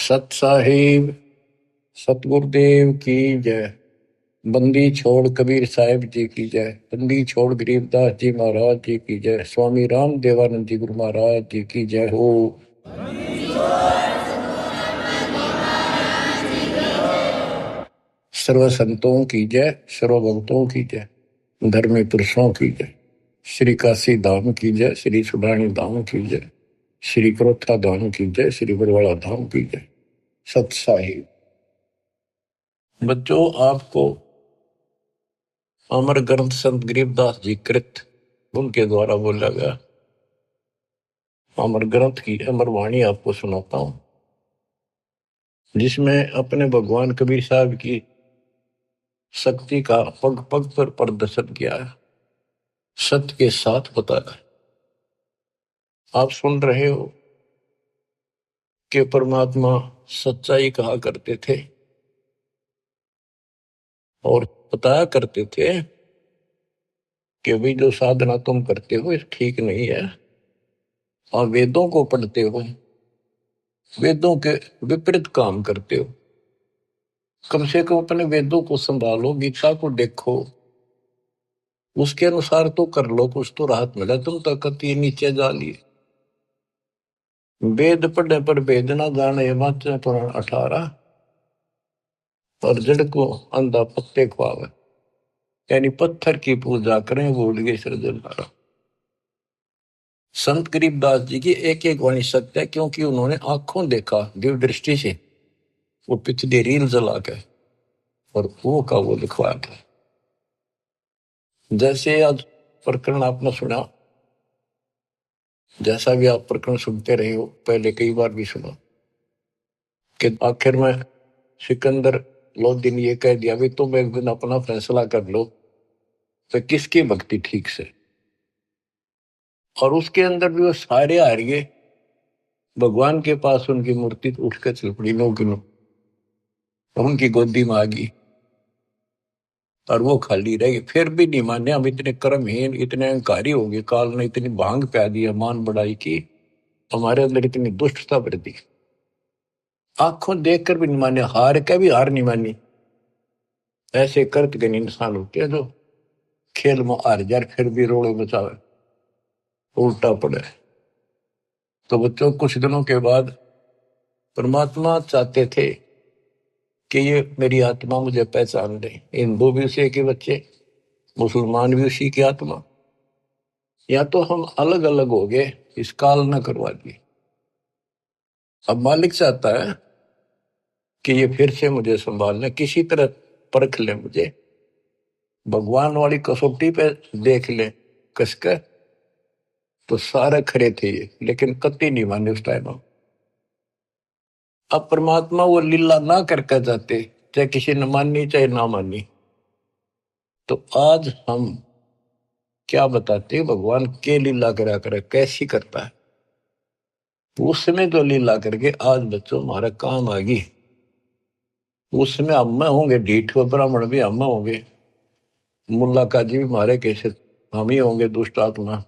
सत साहिब सतगुरुदेव की जय। बंदी छोड़ कबीर साहिब जी की जय। बंदी छोड़ गरीबदास जी महाराज जी की जय। स्वामी राम देवानंद जी गुरु महाराज जी की जय हो। सर्व संतों की जय, सर्व भक्तों की जय, धर्मी पुरुषों की जय। श्री काशी धाम की जय, श्री सुब्राणी धाम की जय, श्री क्रोथा धाम की जय, श्री बरवाड़ा धाम की जय। सत साहिब बच्चों, आपको अमर ग्रंथ संत गरीबदास जी कृत उनके द्वारा बोला गया अमर ग्रंथ की अमर वाणी आपको सुनाता हूं, जिसमें अपने भगवान कबीर साहब की शक्ति का पग पग पर प्रदर्शन किया है, सत्य के साथ बताया है। आप सुन रहे हो कि परमात्मा सच्चाई कहा करते थे और बताया करते थे कि भाई जो साधना तुम करते हो ये ठीक नहीं है, और वेदों को पढ़ते हो, वेदों के विपरीत काम करते हो। कम से कम अपने वेदों को संभालो, गीता को देखो, उसके अनुसार तो कर लो, कुछ तो राहत मिला। तुम तो कति नीचे जा लिए। वेद पढ़ने पर वेद ना जाने, वाचे पुराण 18, और जड़ को अंधा पत्ते खुआवे, यानी पत्थर की पूजा करें भूल गए सृजनहारा। संत गरीबदास जी की एक एक वाणी सत्य है, क्योंकि उन्होंने आंखों देखा दिव्य दृष्टि से, वो पिछले रील जला के और वो का वो लिखवाया था। जैसे आज प्रकरण आपने सुना, जैसा भी आप प्रकरण सुनते रहे हो, पहले कई बार भी सुना, कि आखिर में सिकंदर लोधी ने ये कह दिया भी तुम एक दिन अपना फैसला कर लो तो किसकी भक्ति ठीक से। और उसके अंदर भी वो सारे हार गए। भगवान के पास उनकी मूर्ति उठकर चल पड़ी, नो की नो, उनकी गोदी में आ गई और वो खाली रह गई। फिर भी नहीं माने, हम इतने कर्महीन, इतने अहंकारी हो गए, काल ने इतनी भांग प्या दी, मान बढ़ाई की, हमारे अंदर इतनी दुष्टता भर दी। आंखों देखकर भी नहीं माने, हार के भी हार नहीं मानी। ऐसे कर्त के इंसान होते हैं जो खेल में हार जाए फिर भी रोड़े बचावे, उल्टा पड़े। तो बच्चों, कुछ दिनों के बाद परमात्मा चाहते थे कि ये मेरी आत्मा मुझे पहचान ले। हिंदू भी उसी के बच्चे, मुसलमान भी उसी की आत्मा, या तो हम अलग अलग हो गए, इस काल न करवा दी। अब मालिक चाहता है कि ये फिर से मुझे संभाल ले, किसी तरह परख ले मुझे, भगवान वाली कसौटी पे देख ले कसकर। तो सारे खरे थे ये, लेकिन कति नहीं माने उस टाइम। अब परमात्मा वो लीला ना करके जाते, चाहे किसी ने मानी चाहे ना मानी। तो आज हम क्या बताते, भगवान के लीला करा करे, कैसी करता है। उसमें जो लीला करके आज बच्चों हमारा काम आ गई, उसमें हम होंगे ढीठ, ब्राह्मण भी हम होंगे, मुल्ला काजी भी हमारे कैसे हम ही होंगे दुष्ट आत्मा।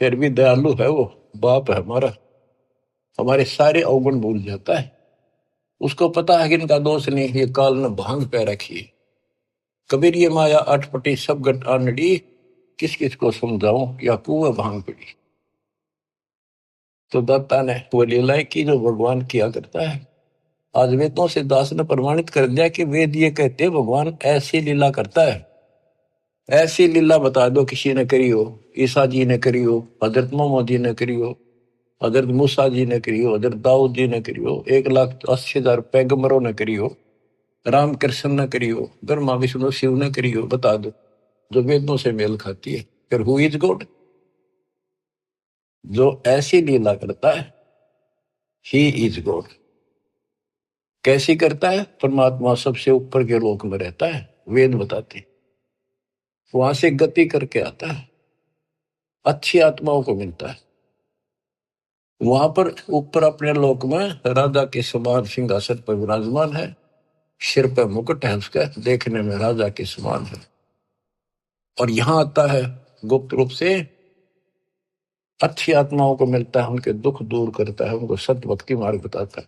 फिर भी दयालु है वो, बाप है हमारा, हमारे सारे अवगुण भूल जाता है। उसको पता है कि इनका दोष नहीं, ये काल ने भांग पे रखी है। कबीर ये माया अटपटी सब गट आनड़ी, किस किस को समझाऊं, या कुएं भांग पड़ी। तो दत्ता ने वो लीलाएं की जो भगवान किया करता है। आज वेदों से दास ने प्रमाणित कर दिया कि वेद ये कहते भगवान ऐसी लीला करता है। ऐसी लीला बता दो किसी ने करी हो, ईसा जी ने करी हो, हजरत मोहम्मद जी ने करी हो, हजरत मूसा जी ने करी हो, हजरत दाऊद जी ने करी हो, 1,80,000 पैगंबरों ने करी हो, राम कृष्ण ने करी हो, ब्रह्मा विष्णु शिव ने करी हो, बता दो जो वेदों से मेल खाती है। फिर हु इज गॉड? जो ऐसी लीला करता है ही इज गॉड। कैसी करता है? परमात्मा सबसे ऊपर के लोक में रहता है, वेद बताते हैं। वहां से गति करके आता है, अच्छी आत्माओं को मिलता है। वहां पर ऊपर अपने लोक में राजा के समान सिंहासन पर विराजमान है, सिर पर मुकुट है उसका, देखने में राजा के समान है। और यहां आता है गुप्त रूप से, अच्छी आत्माओं को मिलता है, उनके दुख दूर करता है, उनको सत्य भक्ति मार्ग बताता है।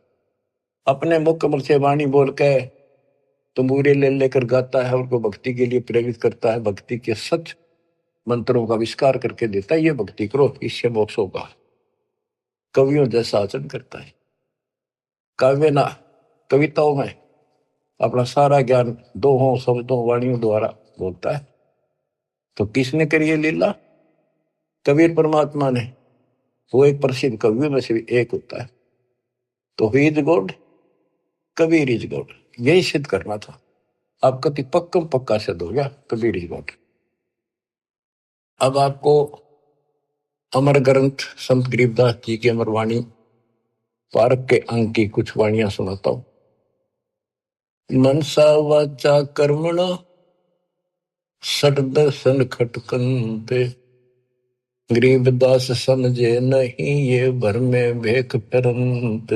अपने मुख कमल से वाणी बोल के तंबूरे ले लेकर गाता है, उनको भक्ति के लिए प्रेरित करता है, भक्ति के सच मंत्रों का आविष्कार करके देता है। ये भक्ति करो, इससे मोक्ष होगा। कवियों जैसा आचरण करता है। काव्य ना कविताओं में अपना सारा ज्ञान दोहों शब्दों वाणियों द्वारा बोलता है। तो किसने करी ये लीला? कबीर परमात्मा ने। वो एक प्रसिद्ध कवियों में से भी एक होता है। तो he is God, Kabir is God, यही सिद्ध करना था। आप कति पक्कम पक्का सिद्ध हो गया, कबीर इज गॉड। अब आपको अमर ग्रंथ संत गरीबदास जी की अमर वाणी पारक के अंक की कुछ वाणियां सुनाता हूं। मनसा वाचा कर्मणा सट दर्शन खटकंते, गरीबदास समझे नहीं ये भर में भेख फिरंत।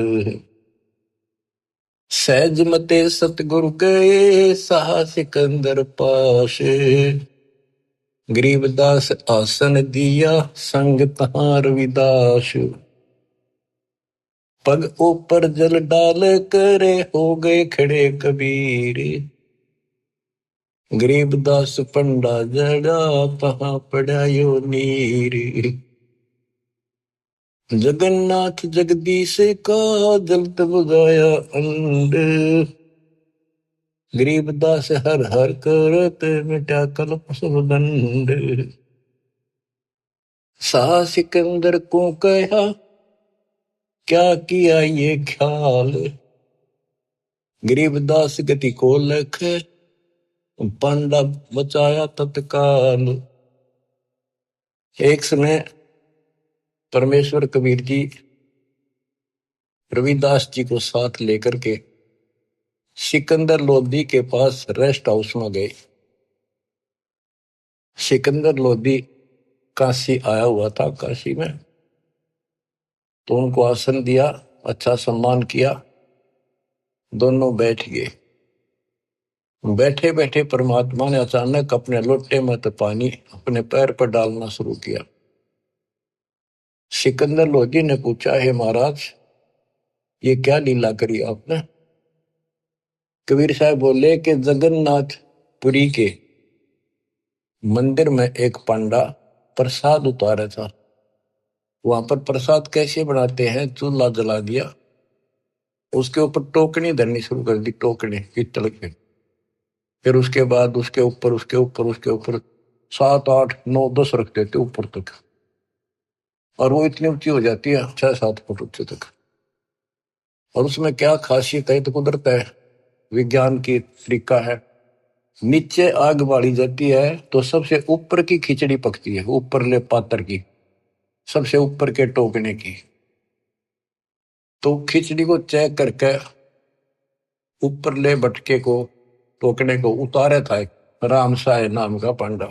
सहज मते सतगुरु गए साहा सिकंदर पास, गरीबदास आसन दिया संग तहां रविदास। पग ऊपर जल डाल करे हो गए खड़े कबीर, गरीबदास पंडा जड़ा तहां पड़ा यो नीर। जगन्नाथ जगदीश का जलत बुझाया अंड, गरीबदास हर हर करत मिटा कल्प सब दंड। साहा सिकंदर को कहा क्या किया ये ख्याल, गरीबदास गति को लख पंडा बचाया तत्काल। एक समय परमेश्वर कबीर जी रविदास जी को साथ लेकर के सिकंदर लोधी के पास रेस्ट हाउस में गए। सिकंदर लोधी काशी आया हुआ था, काशी में। तो उनको आसन दिया, अच्छा सम्मान किया, दोनों बैठ गए। बैठे बैठे परमात्मा ने अचानक अपने लोटे में तो पानी अपने पैर पर डालना शुरू किया। सिकंदर लोधी ने पूछा, हे महाराज ये क्या लीला करी आपने? कबीर साहब बोले कि जगन्नाथपुरी के मंदिर में एक पंडा प्रसाद उतारा था। वहां पर प्रसाद कैसे बनाते हैं, चूल्हा जला दिया, उसके ऊपर टोकनी धरनी शुरू कर दी, टोकनी पीतल के। फिर उसके बाद उसके ऊपर उसके ऊपर उसके ऊपर 7 8 9 10 रख देते ऊपर तक, और वो इतनी ऊंची हो जाती है 6 7 फुट ऊंचे तक। और उसमें क्या खासियत है, तो कुदरत है, विज्ञान की तरीका है। नीचे आग बाड़ी जाती है तो सबसे ऊपर की खिचड़ी पकती है, ऊपर ले पात्र की, सबसे ऊपर के टोकने की। तो खिचड़ी को चेक करके ऊपर ले बटके को, टोकने को उतारे था एक राम साय नाम का पांडा।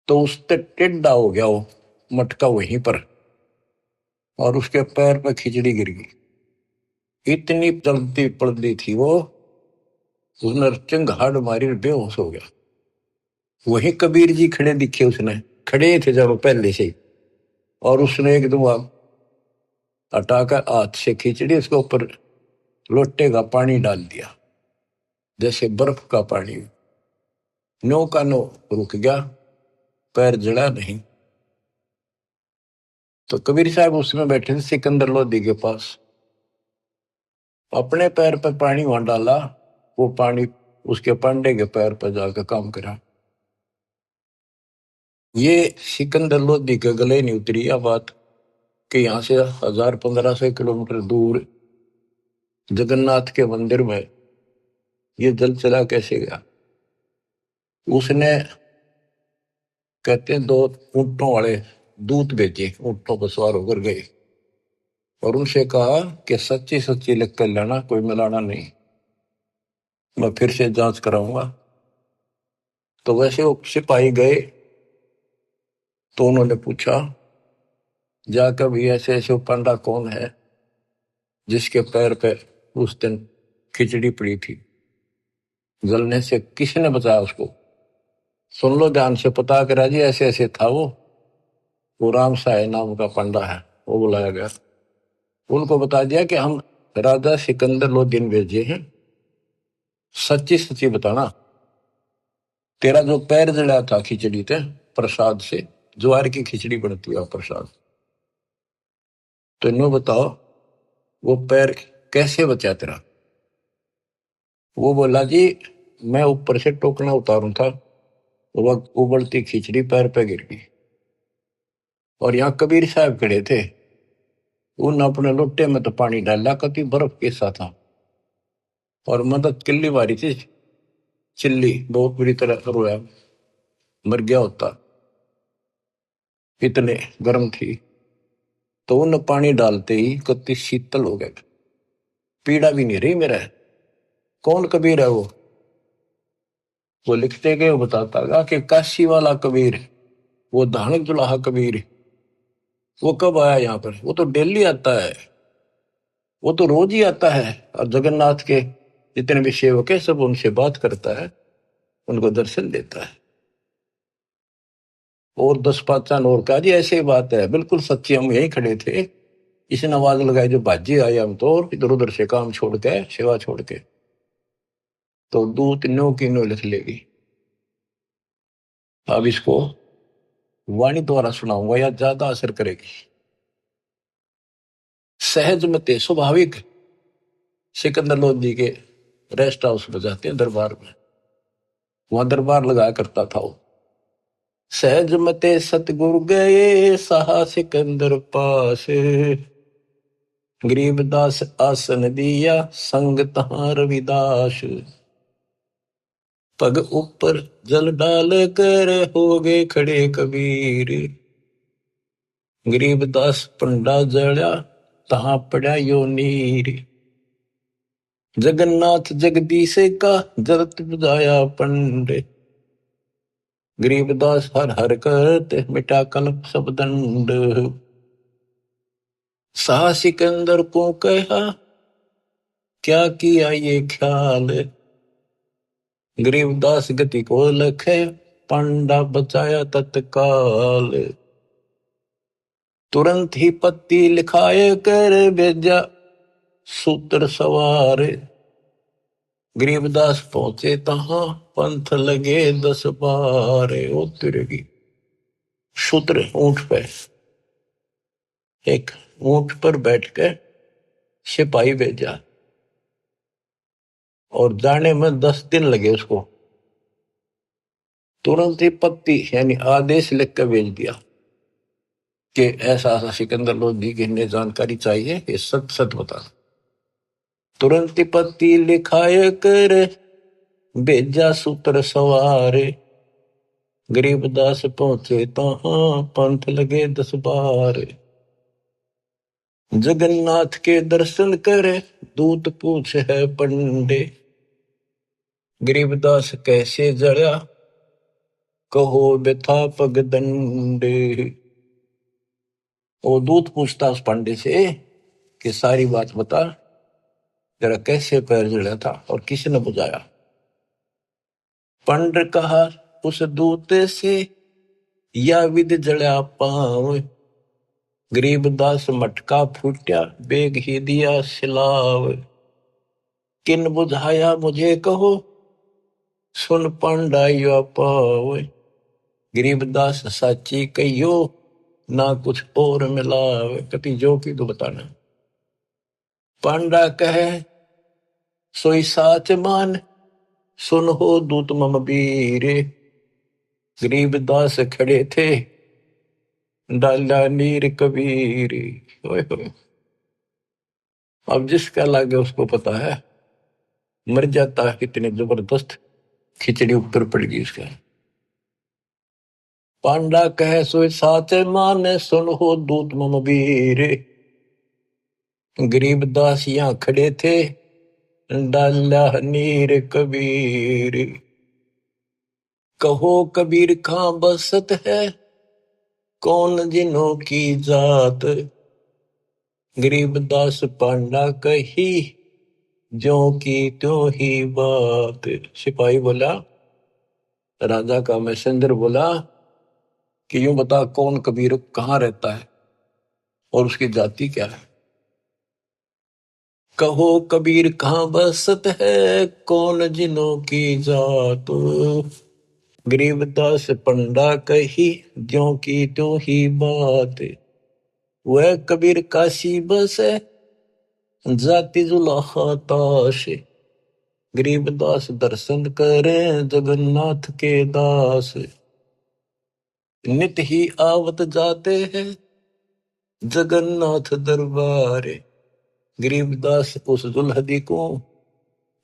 तो उससे टेढ़ा हो गया वो मटका वहीं पर, और उसके पैर पर खिचड़ी गिर गई। इतनी चलती पड़ती थी वो, उसने चिंगाड़ मारी, बेहोश हो गया। वही कबीर जी खड़े दिखे, उसने खड़े थे जब पहले से ही, और उसने एकदम हटाकर हाथ से खिचड़ी उसके ऊपर लोटे का पानी डाल दिया, जैसे बर्फ का पानी। नो का नो रुक गया, पैर जड़ा नहीं। तो कबीर साहब उसमें बैठे थे सिकंदर लोधी के पास, अपने पैर पर पानी वहां डाला, वो पानी उसके पांडे के पैर पर जाकर काम करा। ये सिकंदर लोधी के गले नहीं उतरी यह बात कि यहां से 1000 1500 किलोमीटर दूर जगन्नाथ के मंदिर में ये जल चला कैसे गया। उसने कहते हैं 2 ऊंटों वाले दूत भेजे, ऊंटों पर सवार होकर गए और उनसे कहा कि सच्ची सच्ची लिख कर लेना, कोई मिलाना नहीं, मैं फिर से जांच कराऊंगा। तो वैसे वो सिपाही गए, तो उन्होंने पूछा जाकर भी ऐसे ऐसे पंडा कौन है जिसके पैर पे उस दिन खिचड़ी पड़ी थी, जलने से किसने बचाया उसको? सुन लो ध्यान से, पता करा जी, ऐसे ऐसे था वो राम साय नाम का पंडा है। वो बुलाया गया, उनको बता दिया कि हम राजा सिकंदर लोदीन भेजे हैं, सच्ची सच्ची बताना, तेरा जो पैर जड़ा था खिचड़ी ते प्रसाद से, ज्वार की खिचड़ी बनती है प्रसाद, तो इन्हों बताओ वो पैर कैसे बचा तेरा। वो बोला जी मैं ऊपर से टोकना उतारू था, वो उबलती खिचड़ी पैर पे गिर गई, और यहाँ कबीर साहब खड़े थे, उन अपने लोटे में तो पानी डाला, कति बर्फ कैसा था, और मदद किल्ली मारी थी, चिल्ली बहुत बुरी तरह रोया, मर गया होता, इतने गर्म थी। तो उन पानी डालते ही कति शीतल हो गए, पीड़ा भी नहीं रही मेरा। कौन कबीर है वो लिखते गए, वो बताता गया कि काशी वाला कबीर, वो धानक दुल्हा कबीर, वो कब आया यहाँ पर, वो तो डेली आता है, वो तो रोज ही आता है, और जगन्नाथ के जितने भी सेवक है सब उनसे बात करता है, उनको दर्शन देता है। और 10 पाँच और कहा जी ऐसी बात है, बिल्कुल सच्ची, हम यहीं खड़े थे, इसने आवाज लगाई जो बाजी आए, हम तो इधर उधर से काम छोड़ के सेवा छोड़ के, तो दूत नो की नो लिख लेगी। अब इसको वाणी द्वारा सुनाऊंगा या ज्यादा असर करेगी। सहज मते स्वाभाविक सिकंदर लोधी के रेस्ट हाउस में जाते हैं, दरबार में, वहां दरबार लगाया करता था वो। सहज मते सतगुरु गए सहा सिकंदर पास, गरीबदास आसन दिया संग तहां रविदास, पग ऊपर जल डाल कर हो गए खड़े कबीर, गरीबदास पंडा जड़ा तहां पड़ा यो नीर, जगन्नाथ जगदीश का जरत बुझाया पंडे, गरीबदास हर हर करते मिटा कल्प सब दंड, साह सिकंदर को कहा क्या किया ये ख्याल, गरीबदास गति को लखे पंडा बचाया तत्काल, तुरंत ही पत्ती लिखाए कर भेजा सूत्र सवार, गरीबदास पहुंचे तहां पंथ लगे 10 बार, ओ तिरगी सूत्र ऊंट पे, एक ऊंट पर बैठ कर सिपाही भेजा, और जाने में 10 दिन लगे उसको, तुरंत ही पत्ती यानी आदेश लिख कर भेज दिया कि ऐसा ऐसा सिकंदर लोधी की इन्हें जानकारी चाहिए, ये सच सच बता। तुरंत ही पत्ती लिखाए कर भेजा सूत्र सवार, गरीबदास पहुंचे तहां पंथ लगे 10 बार, जगन्नाथ के दर्शन करे दूत पूछ है पंडे, गरीबदास कैसे जड़ा कहो व्यथा पग दंडे। वो दूत पूछता उस पंडे से कि सारी बात बता, जरा कैसे पैर जड़ा था और किसने बुझाया। पंड कहा उस दूत से या विद जड़ा पांव, गरीबदास मटका फूटा बेग ही दिया सिलाव, किन बुझाया मुझे कहो सुन पंडाइया पाव, गरीबदास साची कहियो ना कुछ और मिलाव, कति जो की तो बताना। पांडा कहे सोई साच मान सुन हो दूत मम वीर, गरीबदास खड़े थे डाला नीर कबीर। ओए होए, अब जिसका लागे उसको पता है, मर जाता है कितने जबरदस्त खिचड़ी ऊपर पड़ गई उसका। पांडा कहे सोई साच मान सुन हो दूत मम वीर, गरीबदास यहाँ खड़े थे डाला नीर कबीर, कहो कबीर कहाँ बसत है कौन जिन्हों की जात, गरीबदास पांडा कही ज्यों की त्यों ही बात। सिपाही बोला, राजा का मैसेंजर बोला कि यूं बता कौन कबीर कहाँ रहता है और उसकी जाति क्या है। कहो कबीर कहाँ बसत है, कौन जिनों की जात। गरीबदास पंडा कही, ज्यों की त्यों ही बात। वह कबीर काशी बसे, जाति जुलाहा ताश। गरीबदास दर्शन करें, जगन्नाथ के दास। नित ही आवत जाते हैं, जगन्नाथ दरबार। गरीबदास उस दुल्हदी को,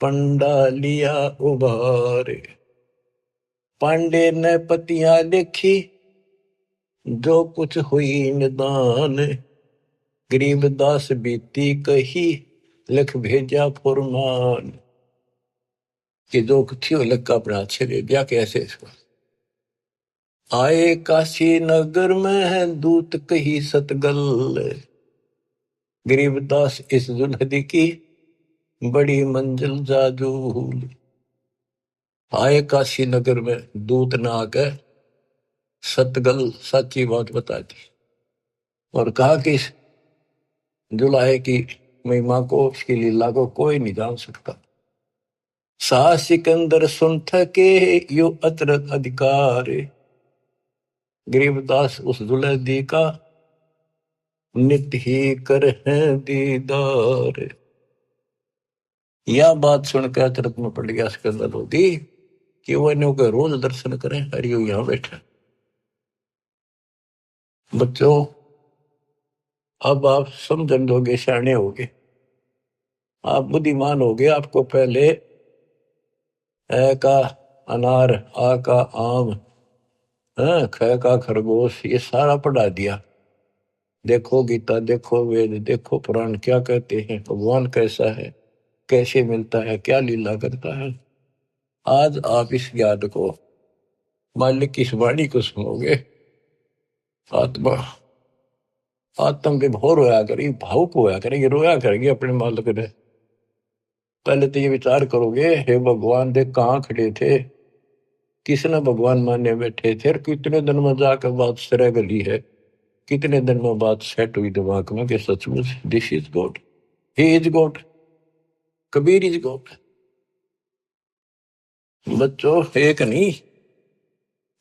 पंडा लिया उबार। पांडे ने पतियां देखी, जो कुछ हुई निदान। गरीबदास बीती कही, लिख भेजा फुरमान। कि जो कुछ थी वो लिख का अपना अच्छे दे दिया। कैसे इसको आए काशी नगर में है, दूत कही सतगल। गरीबदास इस दुल्हदी की, बड़ी मंजिल जाजूल। आए काशी नगर में, दूत ना आकर सतगल सच्ची बात बता दी। और कहा कि इस जुलाहे की महिमा को, उसकी लीला को कोई नहीं जान सकता। सा सिकंदर सुन थके, यो अतरत अधिकार। गरीबदास उस दुल्हदी का, नित ही कर है दीदार। यह बात सुनकर अचरत में पड़ गया सिकंदर लोधी, कि वो इन्हों के रोज दर्शन करें। हरियो यहां बैठा। बच्चों, अब आप समझन दोगे, सियाने होगे, आप बुद्धिमान होगे। आपको पहले ए का अनार, आ का आम, ख का खरगोश, ये सारा पढ़ा दिया। देखो गीता, देखो वेद, देखो पुराण क्या कहते हैं, भगवान कैसा है, कैसे मिलता है, क्या लीला करता है। आज आप इस ज्ञान को, मालिक की इस वाणी को सुनोगे, आत्मा आत्म विभोर होया करेगी, भावुक होया करेगी, रोया करेगी अपने मालिक ने। पहले तो ये विचार करोगे, हे भगवान देख कहाँ खड़े थे, किसने भगवान माने बैठे थे, और कितने दिन में जाकर बात सिरा गली है, कितने दिन में बात सेट हुई दिमाग में कि सचमुच this is God, he is God, Kabir is God. बच्चों, एक नहीं,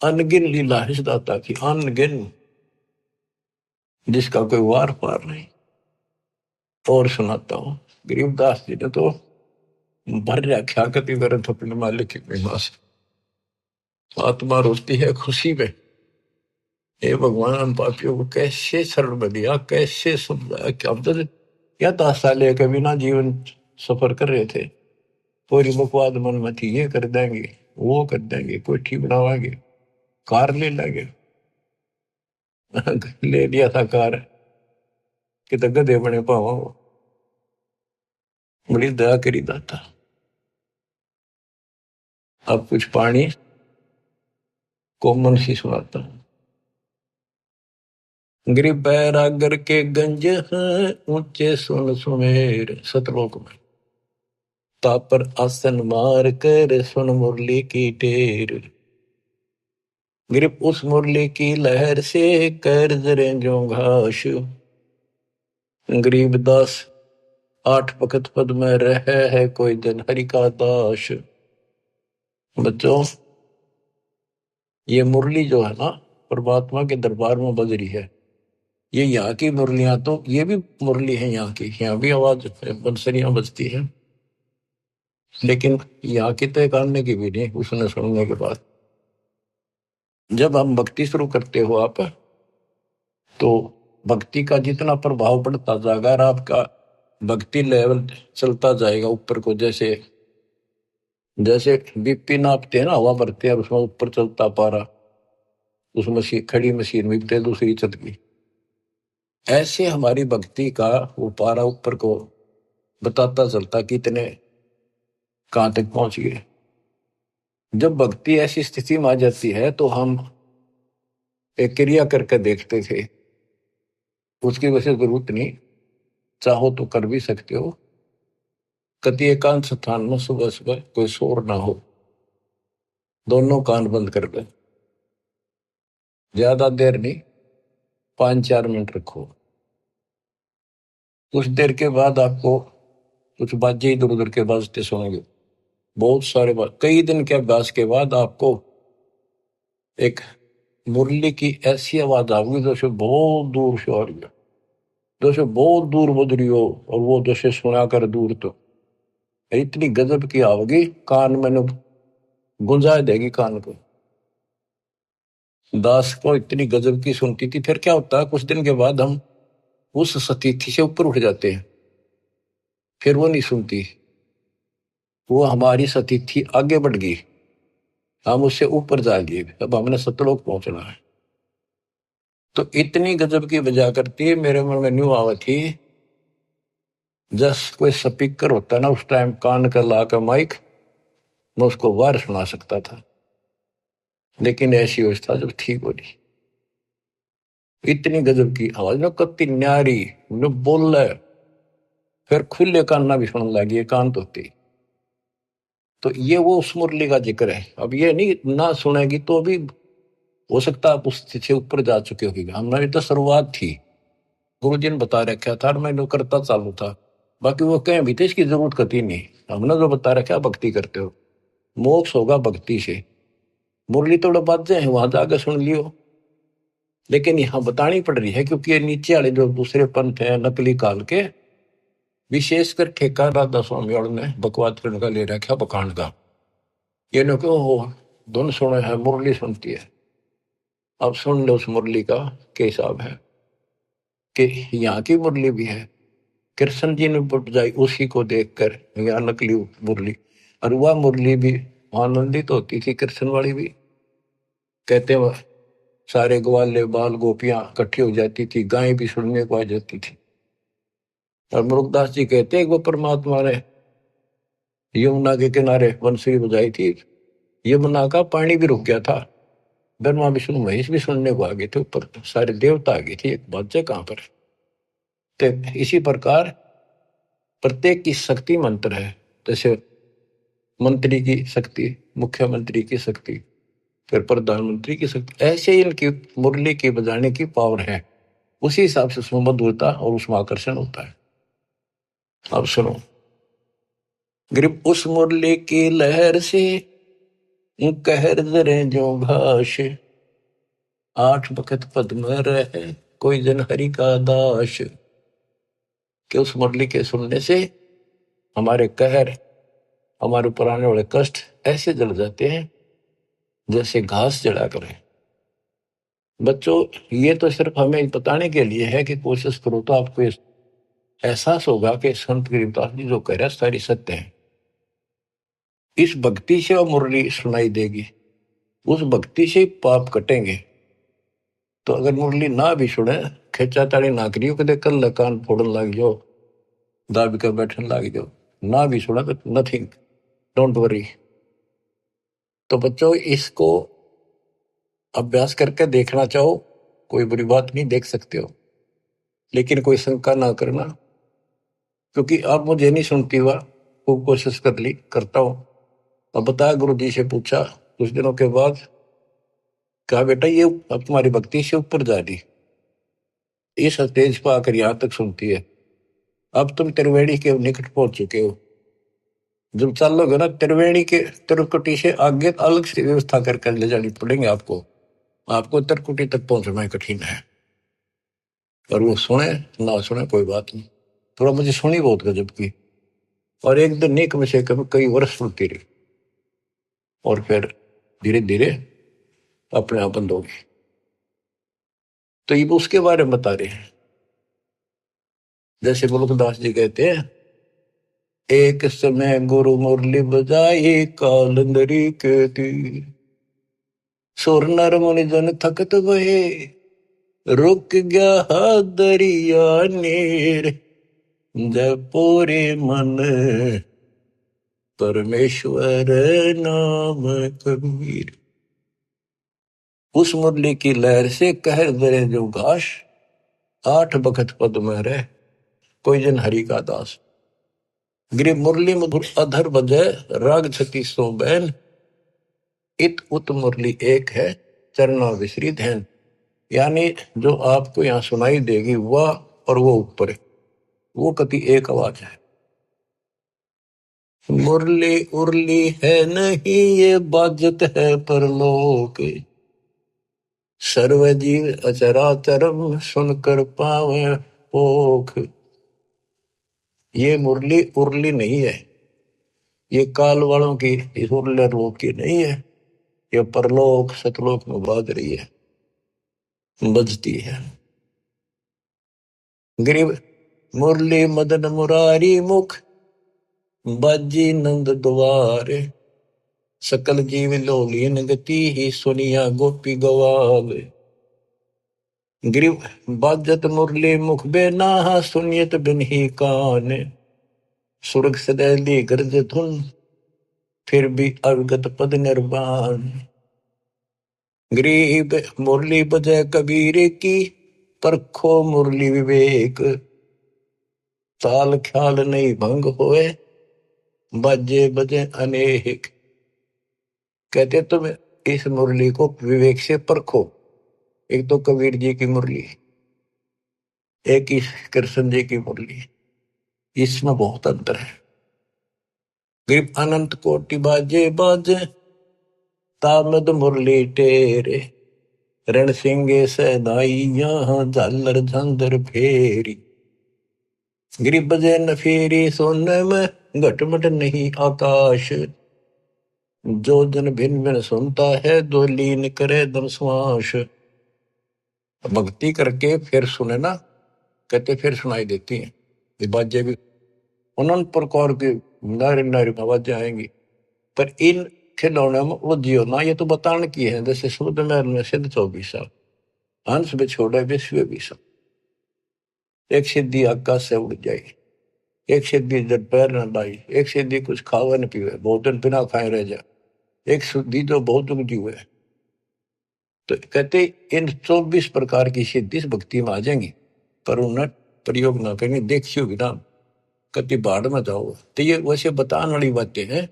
अनगिन लीला है इस दाता की, अनगिन, जिसका कोई वार पार नहीं। और सुनाता हूं, गरीबदास जी ने तो भर रखा कति वरत अपने मालिक की महिमा से। आत्मा रोती है खुशी में, हे भगवान हम पापियों को कैसे शरण में दिया, कैसे समझाया। कि अब तो क्या 10 साल कभी ना जीवन सफर कर रहे थे, पूरी बकवाद मन में थी, ये कर देंगे, वो कर देंगे, कोठी बनावाएंगे, कार ले लेंगे। ले लिया था कार, कि तो गधे बने पावा। बड़ी दया करी दाता। अब कुछ पानी कोमल सी सुनाता हूं। गरीब बैरागर के गंज हैं, ऊंचे सुन सुमेर, सतलोक में। तापर आसन मार कर, सुन मुरली की टेर। गरीब उस मुरली की लहर से, कर जरे जो घास। गरीबदास 8 पखत पद में रहे है, कोई दिन हरि का दास। बच्चों, ये मुरली जो है ना, परमात्मा के दरबार में बज रही है। ये यहाँ की मुरलियां, तो ये भी मुरली है यहाँ की, यहाँ भी आवाज बंसरियां बजती है, लेकिन यहाँ की तो एक आने की भी नहीं। उसने सुनने के बाद जब हम भक्ति शुरू करते हो आप, तो भक्ति का जितना प्रभाव बढ़ता जाएगा, और आपका भक्ति लेवल चलता जाएगा ऊपर को। जैसे जैसे बीपी नापते हैं ना, हवा भरते हैं, उसमें ऊपर चलता पारा, उस मशीन, खड़ी मशीन में दूसरी चल गई। ऐसे हमारी भक्ति का वो पारा ऊपर को बताता चलता कि इतने कहां तक पहुंच गए। जब भक्ति ऐसी स्थिति में आ जाती है, तो हम एक क्रिया करके देखते थे, उसकी वजह जरूरत नहीं, चाहो तो कर भी सकते हो। कति एकांत स्थान में सुबह सुबह कोई शोर ना हो, दोनों कान बंद कर दे, ज्यादा देर नहीं, 5-4 मिनट रखो। कुछ देर के बाद आपको कुछ बाजे इधर उधर के बाजते सुनेंगे, बहुत सारे कई दिन के अभ्यास के बाद आपको एक मुरली की ऐसी आवाज आऊंगी जैसे बहुत दूर से आ रही है, जैसे बहुत दूर बज रही हो, और वो जैसे सुना कर दूर तो इतनी गजब की आओगी, कान में गुंजा देगी कान को। दास को इतनी गजब की सुनती थी। फिर क्या होता है, कुछ दिन के बाद हम उस सतीथि से ऊपर उठ जाते हैं, फिर वो नहीं सुनती, वो हमारी सतीथि आगे बढ़ गई, हम उससे ऊपर जा लिए, अब हमने सतलोक पहुंचना है। तो इतनी गजब की बजा करती है, मेरे मन में न्यू आवा थी जस कोई स्पीकर होता ना उस टाइम कान कर ला कर माइक, मैं उसको बाहर सुना सकता था, लेकिन ऐसी व्यवस्था जब ठीक हो रही, इतनी गजब की आवाज ना, कत्ती न्यारी न बोल रहा है, फिर खुले कान ना भी सुनने लगी, कान तो होती। तो ये वो उस मुरली का जिक्र है। अब ये नहीं ना सुनेगी तो भी हो सकता आप उस से ऊपर जा चुके होगी, हमारी तो शुरुआत थी, गुरु जी ने बता रखा था, मैं करता चालू था, बाकी वो कहें भी थे इसकी जरूरत कती नहीं, हमने जो बता रखा भक्ति करते हो, मोक्ष होगा भक्ति से। मुरली थोड़ा बाजे हैं वहां जाकर सुन लियो, लेकिन यहाँ बतानी पड़ रही है क्योंकि ये नीचे वाले जो दूसरे पंथ है नकली काल के, विशेषकर ठेका राधा स्वामी और ने बकवाद करने का ले रखा बखान का, ये न क्यों हो धुन सुने है मुरली सुनती है। अब सुन लो उस मुरली का क्या हिसाब है, कि यहाँ की मुरली भी है, कृष्ण जी ने बजाई उसी को देखकर, यहाँ नकली मुरली, और वह मुरली भी आनंदित होती थी, कृष्ण वाली भी। कहते वह सारे ग्वाले बाल गोपियां इकट्ठी हो जाती थी, गायें भी सुनने को आ जाती थी। और मुरुगदास जी कहते हैं वो परमात्मा ने यमुना के किनारे बंसुरी बजाई थी, यमुना का पानी भी रुक गया था, ब्रह्मा विष्णु महेश भी सुनने को आ गए थे, ऊपर सारे देवता आ गए थे, एक बात है कहां पर। तो इसी प्रकार प्रत्येक की शक्ति मंत्र है, जैसे मंत्री की शक्ति, मुख्यमंत्री की शक्ति, फिर प्रधानमंत्री की शक्ति, ऐसे इनकी मुरली की बजाने की पावर है, उसी हिसाब से उसमें मधुरता और उसमें आकर्षण होता है। अब सुनो, ग्रिप उस मुरली की लहर से कहर जरे जो घास, आठ बखत पद्म रहे कोई जन हरि का दास। कि उस मुरली के सुनने से हमारे कहर, हमारे ऊपर आने वाले कष्ट ऐसे जल जाते हैं जैसे घास जला करे। बच्चों, ये तो सिर्फ हमें बताने के लिए है कि कोशिश करो तो आपको एहसास होगा कि संत गरीबदास जी जो कह रहे हैं सारी सत्य है। इस भक्ति से वो मुरली सुनाई देगी, उस भक्ति से पाप कटेंगे। तो अगर मुरली ना भी सुने, खेचा ताड़ी ना करियो, कदे कल कान फोड़न लग जाओ, दाबी कर बैठन लग जाओ, ना भी सुना तो नथिंग, डोंट वरी। तो बच्चों, इसको अभ्यास करके देखना चाहो, कोई बुरी बात नहीं, देख सकते हो, लेकिन कोई शंका ना करना, क्योंकि अब मुझे नहीं सुनती हुआ, खूब कोशिश कर ली, करता हूं। अब बताया, गुरु जी से पूछा कुछ दिनों के बाद, कहा बेटा ये अब तुम्हारी भक्ति से ऊपर जा रही, इस स्टेज पर आकर यहां तक सुनती है, अब तुम त्रिवेणी के निकट पहुंच चुके हो, जब चलोगे ना त्रिवेणी के त्रिकुटी से आगे अलग से व्यवस्था करके ले जानी पड़ेंगे आपको, आपको त्रिकुटी तक पहुंचना कठिन है। और वो सुने ना सुने कोई बात नहीं, थोड़ा मुझे सुनी बहुत गजब की, और एक दिन नहीं कम से कम कई वर्ष सुनती रही, और फिर धीरे धीरे अपने आप बंद हो गई। तो ये उसके बारे में बता रहे हैं, जैसे मुल्कदास जी कहते हैं, एक समय गुरु मुरली बजाई कालंदरी के तीर, सुर नर मुनि जन थकत भये, रुक गया दरिया नीर, जपोरे मन परमेश्वर नाम कबीर। उस मुरली की लहर से कहर दरे जो घास, आठ बखत पद में रह कोई जन हरि का दास। गिरि मुरली मधुर अधर बजय, राग छती सो बैन, इत उत मुरली एक है चरना विसरित है। यानी जो आपको यहाँ सुनाई देगी वह और वो ऊपर, वो कति एक आवाज है। मुरली उरली है नहीं ये बाजत है परलोक, सर्व जीव अचराचरम सुनकर पावे पोख। ये मुरली उरली नहीं है, ये काल वालों की इस उरले लोक की नहीं है, ये परलोक सतलोक में बाज रही है, बजती है। गरीब मुरली मदन मुरारी मुख, बाजी नंद द्वारे, सकल जीव लोलीन गति ही सुनिया गोपी गवावे। गरीब बाजत मुरली मुख बेना सुनियत बिन ही कान, सुरग सदैली गर्ज धुन फिर भी अवगत पद निर्वाण। गरीब मुरली बजय कबीर की, परखो मुरली विवेक, ताल ख्याल नहीं भंग होए, बाजे बजे अनेक। कहते तुम इस मुरली को विवेक से परखो। एक तो कबीर जी की मुरली, एक इस कृष्ण जी की मुरली, इसमें बहुत अंतर है। गरीब अनंत कोटि बाजे बाजे, तामद मुरली टेरे, रण सिंगे सदाई यहाँ झालर झंझर फेरी। गरीब बजे न फेरी सोने में घटमट नहीं आकाश, जो जन भिन्न भिन्न सुनता है दो लीन करे दम श्वास। भक्ति करके फिर सुने ना, कहते फिर सुनाई देती हैं ये बाजे भी, अनंत प्रकार की नारी नारी आवाजें आएंगी। पर इन खिलौने में उलझियो ना, ये तो बताने की है। जैसे शुद्ध महल में सिद्ध 24 हंस में छोड़े विश्व भी सब, एक सिद्धि आकाश से उड़ जाए, एक सिद्धि जब पैर न लाई, एक सिद्धि कुछ खावे न पीवे, बहुत दिन बिना खाए रह जा, एक सिद्धि जो बहुत जीवे। तो कहते इन 24 प्रकार की सिद्धि इस भक्ति में आ जाएंगी, पर उन्हें प्रयोग ना करेंगे, देखियो भी ना, कति बाढ़ में जाओ। तो ये वैसे बताने वाली बातें हैं,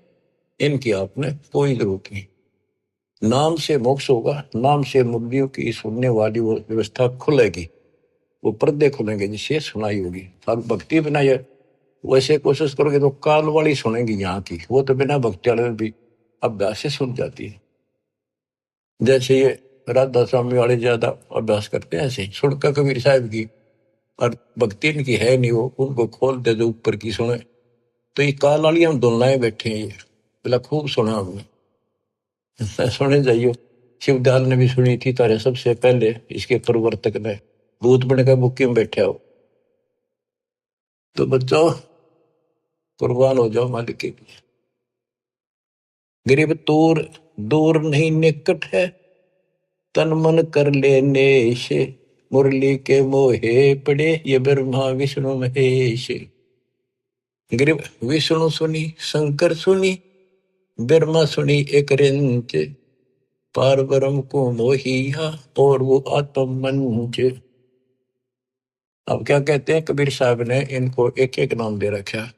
इनकी आपने कोई जरूरत नहीं। नाम से मोक्ष होगा, नाम से मुर्दियों की सुनने वाली वो व्यवस्था खुलेगी, वो पर्दे खुलेंगे जिससे सुनाई होगी। अब भक्ति बिना ये वैसे कोशिश करोगे तो काल वाली सुनेंगी यहाँ की, वो तो बिना भक्ति वाले भी अभ्यास से सुन जाती है। जैसे ये राधा स्वामी वाले ज्यादा अभ्यास करते हैं, ऐसे सुनकर कबीर साहब की, और भक्ति इनकी है नहीं, वो उनको खोल दे जो ऊपर की सुने। तो ये काल वाली हम दोनों बैठे हैं, ये बोला खूब सुना हमने, सुने जाइयो। शिवदयाल ने भी सुनी थी तारे सबसे पहले, इसके प्रवर्तक ने, भूत बनकर बुक्की में बैठे हो। तो बच्चों कुर्बान हो जाओ मालिक के लिए। गरीब दूर दूर नहीं निकट है, तन मन कर लेने से, मुरली के मोहे पड़े ये ब्रह्मा विष्णु महेश। गरीब विष्णु सुनी शंकर सुनी, ब्रह्मा सुनी एक रिंच, पार ब्रह्म को मोहिया और वो आत्म मंच। अब क्या कहते हैं कबीर साहब ने इनको एक एक नाम दे रखा,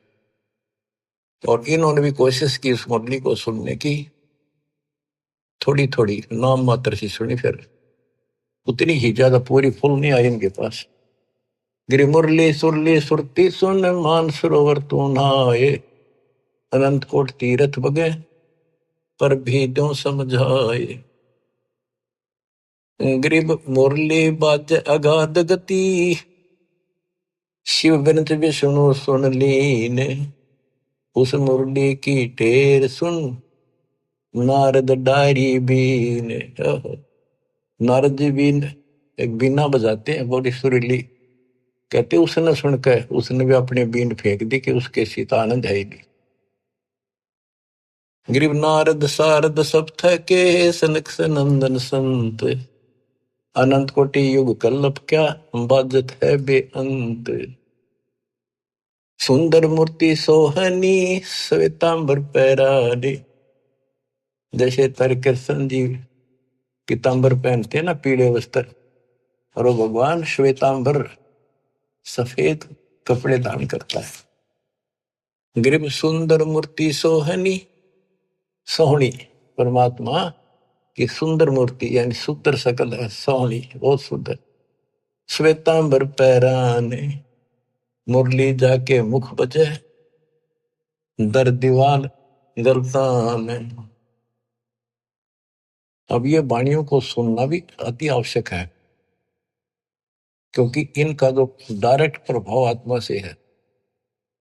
और इन्होंने भी कोशिश की उस मुरली को सुनने की, थोड़ी थोड़ी नाम मात्र से सुनी, फिर उतनी ही ज्यादा पूरी फुल नहीं आई इनके पास। गिरी मुरली सुरली सुरती सुन, मान सरोवर तू नहाए, अनंत कोट तीरथ बगे पर भी दो समझाए। गरीब मुरली बाज अगाध गति, शिव बिनत विष्णु सुन लीन, उस मुरली की टेर सुन नारद डारी बीन। नारद जी बीन एक बीना बजाते हैं बड़ी सुरीली, कहते उसने सुनकर उसने भी अपने बीन फेंक दी कि उसके सीता आनंद है ही नहीं। गरीब नारद सारद सब थके, सनक सनंदन संत, अनंत कोटि युग कल्लप क्या बाजत है बेअंत। सुंदर मूर्ति सोहनी श्वेतांबर पैरानी, जैसे तर कृष्ण जी पीतांबर पहनते हैं ना, पीले वस्त्र, और वो भगवान श्वेतांबर सफेद कपड़े धारण करता है। गरीब सुंदर मूर्ति सोहनी, सोहनी परमात्मा की सुंदर मूर्ति, यानी सुंदर सकल है, सोहनी बहुत सुंदर। श्वेतांबर पैराने, मुरली जाके मुख बजे, दर दीवाल गलतान। अब ये वाणियों को सुनना भी अति आवश्यक है, क्योंकि इनका जो डायरेक्ट प्रभाव आत्मा से है,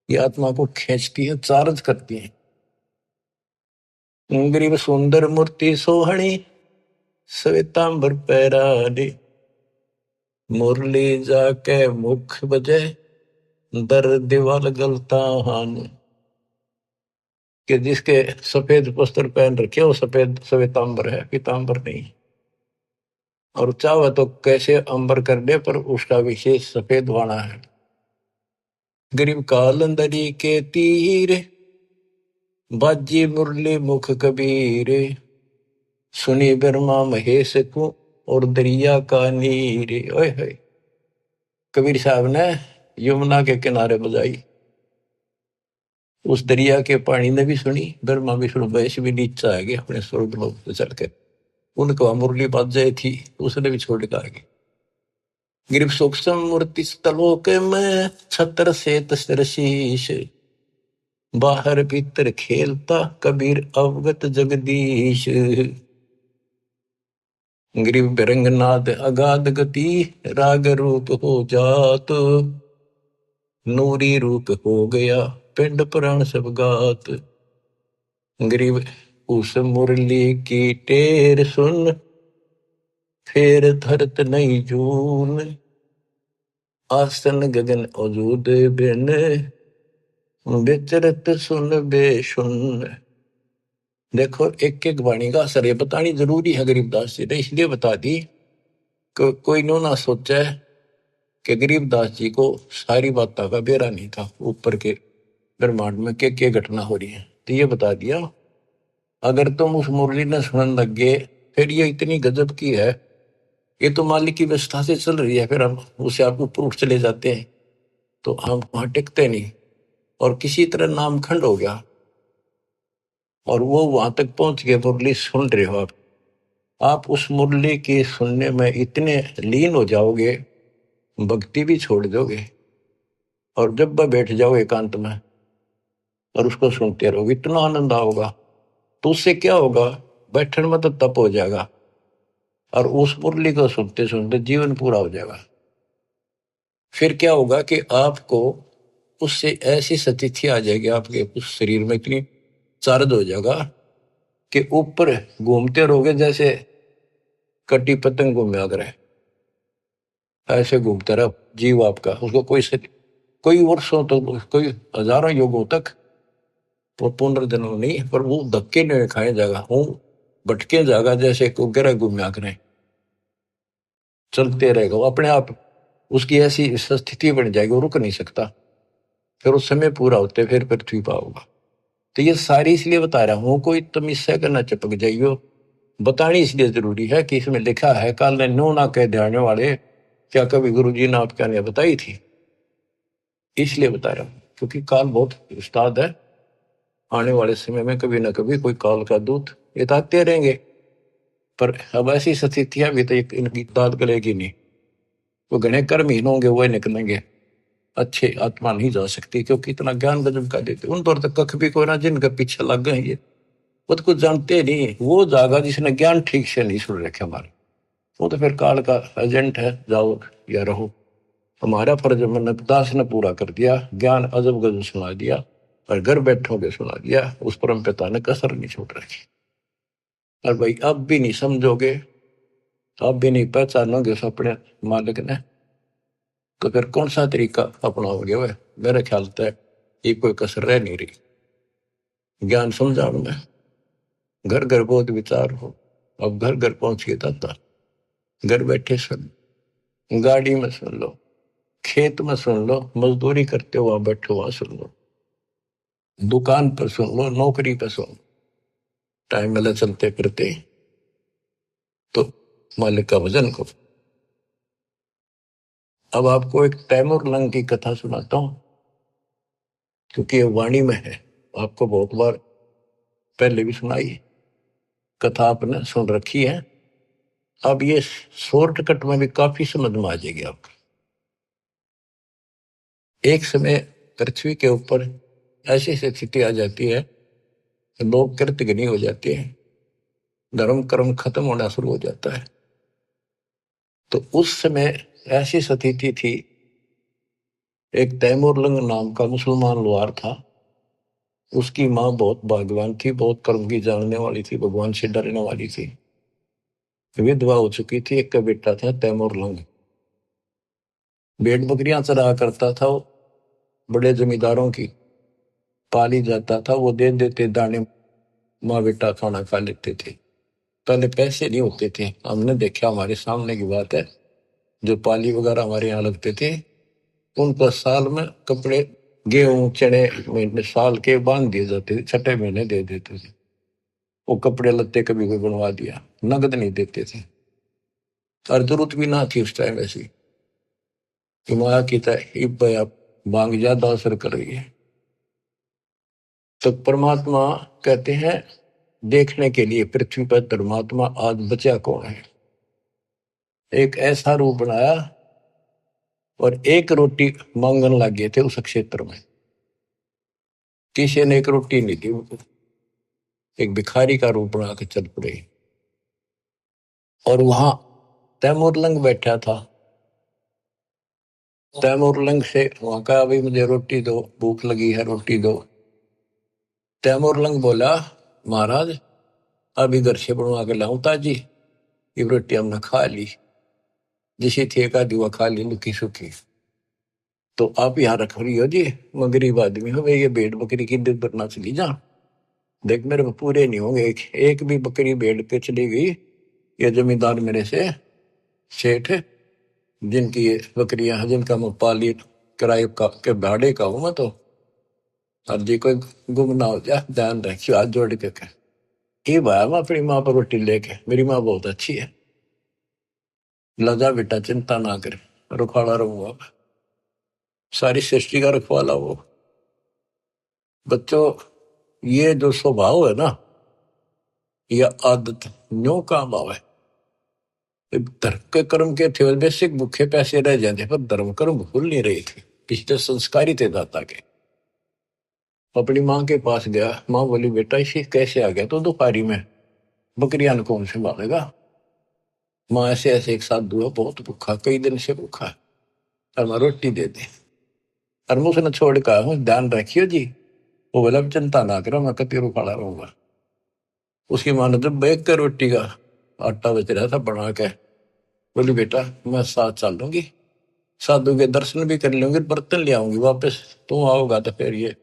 ये आत्मा को खींचती है, चार्ज करती है। गरीब सुंदर मूर्ति सोहणी, श्वेतांबर पैराडे, मुरली जाके मुख बजे, दर दीवाल गलतान। कि जिसके सफेद वस्त्र पहन रखे वो सफेद श्वेतांबर है, पीतांबर नहीं। और चाहे तो कैसे अंबर कर दे, पर उसका विशेष सफेद वाणा है। गरीब कालंदरी के तीर, बाजी मुरली मुख कबीर, सुनी ब्रह्मा महेश को, और दरिया का नीर। ओए होए, कबीर साहब ने यमुना के किनारे बजाई, उस दरिया के पानी ने भी सुनी, ब्रह्मा विष्णु महेश भी नीचे आ गए अपने स्वर्ग लोक से चढ़ के। उनको मुरली बाज जाए थी, उसने भी छोड़ के आ गए। गिरिव सूक्ष्म मूर्ति तलोक में, छत्र से तस्र शीश, बाहर भीतर खेलता कबीर अवगत जगदीश। गिरिव बिरंगनाद अगाध गति, राग रूप हो जात, नूरी रूप हो गया पिंड पुराण सब गात। गिरिव उस मुरली की टेर सुन, फेर धरत नहीं जून, आसन गगन अजूद बिन, विचरत सुन बेसुन। देखो एक एक वाणी का असर ये बतानी जरूरी है गरीबदास जी ने, इसलिए बता दी कि कोई नो ना सोचे कि गरीबदास जी को सारी बातों का बेरा नहीं था, ऊपर के ब्रह्मांड में क्या घटना हो रही है। तो ये बता दिया, अगर तुम उस मुरली ने सुनने लग गए, फिर ये इतनी गजब की है, ये तो मालिक की व्यवस्था से चल रही है, फिर हम उसे आप ऊपर उठ चले जाते हैं तो हम वहां टिकते नहीं, और किसी तरह नामखंड हो गया और वो वहां तक पहुंच गए। मुरली सुन रहे हो आप उस मुरली के सुनने में इतने लीन हो जाओगे, भक्ति भी छोड़ दोगे, और जब वह बैठ जाओ एकांत में और उसको सुनते रहोगे, इतना आनंद आओगा। तो उससे क्या होगा, बैठने में तो तप हो जाएगा, और उस मुरली को सुनते सुनते जीवन पूरा हो जाएगा। फिर क्या होगा कि आपको उससे ऐसी स्थिति आ जाएगी, आपके उस शरीर में इतनी चार्ज हो जाएगा कि ऊपर घूमते रहोगे जैसे कटी पतंग घूमे अगर है, ऐसे घूमता रहा जीव आपका। उसको कोई वर्षों तक, कोई हजारों युगों तक वो पुनर्जन्म नहीं, पर वो धक्के नहीं खाए जाएगा, वो भटके जाएगा जैसे को गिरा घूमया करें, चलते रहेगा वो अपने आप। उसकी ऐसी स्थिति बन जाएगी, वो रुक नहीं सकता। फिर उस समय पूरा होते फिर पृथ्वी पर होगा। तो ये सारी इसलिए बता रहा हूं, कोई तुम इससे करना चिपक जाइयो। बतानी इसलिए जरूरी है कि इसमें लिखा है, काल ने नो ना कह ध्यान वाले, क्या कभी गुरु जी ने आपका ने बताई थी, इसलिए बता रहा हूं। क्योंकि काल बहुत उस्ताद है, आने वाले समय में कभी ना कभी कोई काल का दूत ये तो आते रहेंगे, पर अब ऐसी स्थितियां भी तो इनकी दाद गलेगी नहीं। वो घने कर्महीन होंगे, वो निकलेंगे, अच्छे आत्मा नहीं जा सकती, क्योंकि इतना ज्ञान गजब का देते उन पर तक कख भी कोई ना, जिनके पीछे लग गए ये वो तो कुछ जानते नहीं। वो जागा जिसने ज्ञान ठीक से नहीं सुन रखे हमारे, वो तो फिर काल का एजेंट है, जाओ या रहो। हमारा फर्ज हमने दास ने पूरा कर दिया, ज्ञान अजब गजब सुना दिया, और घर बैठोगे सुना दिया, उस परम पिता ने कसर नहीं छोड़ रखी। और भाई अब भी नहीं समझोगे, अब भी नहीं पहचानोगे उस अपने मालिक ने, तो फिर कौन सा तरीका अपनाओगे। वह मेरे ख्याल से ये कोई कसर रह नहीं रही। ज्ञान समझाओ में घर घर बहुत विचार हो, अब घर घर पहुंच के दाता, घर बैठे सुन, गाड़ी में सुन लो, खेत में सुन लो, मजदूरी करते हो वहां बैठो वहां सुन लो, दुकान पर सुन लो, नौकरी पर सुन, टाइम मिला चलते फिरते, तो मालिक का वजन को। अब आपको एक तैमूर लंग की कथा सुनाता हूं, क्योंकि ये वाणी में है, आपको बहुत बार पहले भी सुनाई, कथा आपने सुन रखी है। अब ये शॉर्टकट में भी काफी समझ में आ जाएगी आपको। एक समय पृथ्वी के ऊपर ऐसी स्थिति आ जाती है, लोग कृतघ्नी हो जाते हैं, धर्म कर्म खत्म होना शुरू हो जाता है। तो उस समय ऐसी स्थिति थी, एक तैमूरलंग नाम का मुसलमान लोहार था, उसकी माँ बहुत भाग्यवान थी, बहुत कर्म की जानने वाली थी, भगवान से डरने वाली थी, विधवा हो चुकी थी, एक का बेटा था तैमूरलंग। भेड़ बकरियां चरा करता था वो, बड़े जमींदारों की पाली जाता था, वो दे देते दाने, माँ बेटा खाना खा लेते थे। पहले पैसे नहीं होते थे, हमने देखा, हमारे सामने की बात है, जो पाली वगैरह हमारे यहाँ लगते थे, उनको साल में कपड़े, गेहूं चने महीने साल के बांध दिए जाते थे, छठे महीने दे देते थे। वो कपड़े लत्ते कभी कोई बनवा दिया, नगद नहीं देते थे। और जरूरत भी ना थी उस टाइम ऐसी कि माया की तरह आप मांग ज्यादा असर कर रही है। तो परमात्मा कहते हैं, देखने के लिए पृथ्वी पर धर्मात्मा आज बचा कौन है। एक ऐसा रूप बनाया और एक रोटी मांगने लग गए थे उस क्षेत्र में, किसी ने एक रोटी नहीं दी उनको, एक भिखारी का रूप बना के चल पड़े। और वहां तैमूरलंग बैठा था, तैमूरलंग से वहां का, अभी मुझे रोटी दो, भूख लगी है, रोटी दो। तैमूरलंग बोला, महाराज अभी घर से बनवा के लाऊं ताजी, ये रोटी हमने खा ली, जिसे थे का दुआ खा ली लुकी सुखी। तो आप यहाँ रख रही हो जी, मैं गरीब आदमी हूँ, ये भेड़ बकरी की दूध पर ना चली जा, देख मेरे पूरे नहीं होंगे, एक भी बकरी भेड़ पे चली गई, ये जमींदार मेरे से सेठ, जिनकी ये बकरियां हैं, जिनका मैं पाली किराए का के भाड़े का हूं मैं, तो और जी कोई गुम ना हो जाए, ध्यान रखियो, हाथ जोड़ के कह। ये भाया मैं अपनी माँ पर रोटी लेके, मेरी माँ बहुत अच्छी है, लजा बेटा चिंता ना कर, रुखाड़ा रहूंगा, सारी सृष्टि का रखवाला वो। बच्चों, ये जो स्वभाव है ना, यह आदत न्यो काम आवे। धर्म के कर्म के थे बेसिक भूखे पैसे रह जाते, पर धर्म कर्म भूल नहीं रहे थे, पिछले संस्कार ही थे दाता के। अपनी माँ के पास गया, माँ बोली बेटा इसे कैसे आ गया तो दोपहरी में, बकरियां कौन से मारेगा। माँ ऐसे ऐसे एक साथ हुआ, बहुत भूखा, कई दिन से भूखा, और मैं रोटी दे दे। और मैं उसने छोड़ कर, ध्यान रखियो जी, वो बोला चिंता ना करो, मैं कति रुखाड़ा रहूंगा। उसकी माँ ने जब बैग कर रोटी का आटा बच रहा था बना के, बोली बेटा मैं साथ चल लूंगी, साधु के दर्शन भी कर लूंगी, बर्तन ले आऊंगी वापस, तुम आओगा तो फिर ये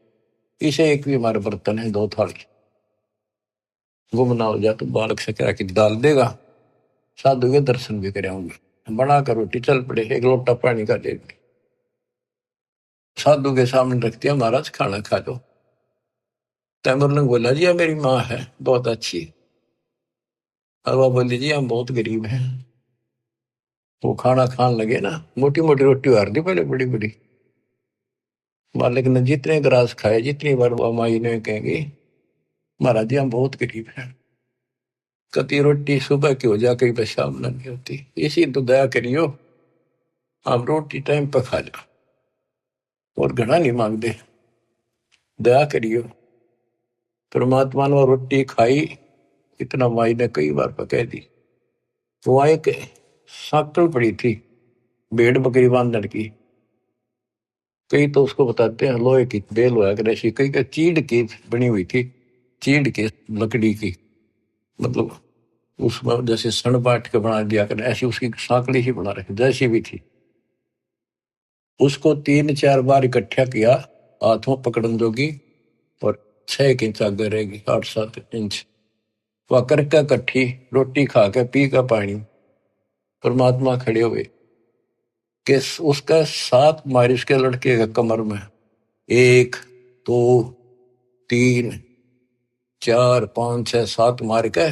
इसे एक भी हमारे बर्तन है, दो थाली, गुम ना हो जा तो बालक से कह के डाल देगा, साधु के दर्शन भी कर आऊंगी। बना कर रोटी चल पड़े, एक लोटा पानी का दे दी, साधु के सामने रख दिया, महाराज खाना खा लो। तैमूर ने बोला जी मेरी माँ है बहुत अच्छी, और वह बोली जी हम बहुत गरीब हैं। वो खाना खान लगे ना, मोटी मोटी रोटी हार दी पहले, बड़ी बड़ी, मालिक ने जितने ग्रास खाए, जितनी बार वो माई ने कहेंगे महाराज जी हम बहुत गरीब हैं, कति रोटी सुबह की हो जा, कई पर शाम नहीं होती, इसी तो दया करियो, हम रोटी टाइम पर खा लो, और घना नहीं मांगते, दया करियो। परमात्मा ने रोटी खाई, इतना माई ने कई बार पकह दी। वहां एक साकल पड़ी थी भेड़ बकरी बांधने की, कई तो उसको बताते हैं लोहे की बेल हुआ कर ऐसी, कई का चीड़ की बनी हुई थी, चीड़ की लकड़ी की, मतलब उसमें जैसे सण बांट के बना दिया कर, ऐसी उसकी साकड़ी ही बना रखी जैसी भी थी। उसको 3-4 बार इकट्ठा किया, हाथों पकड़न जोगी, और 6 इंच आगे रहेगी, 8-7 इंच, वह करके इकट्ठी रोटी खा के पी का पानी, परमात्मा खड़े हुए कि उसका 7 मारी उसके लड़के के कमर में, 1, 2, 3, 4, 5, 6, 7 मार के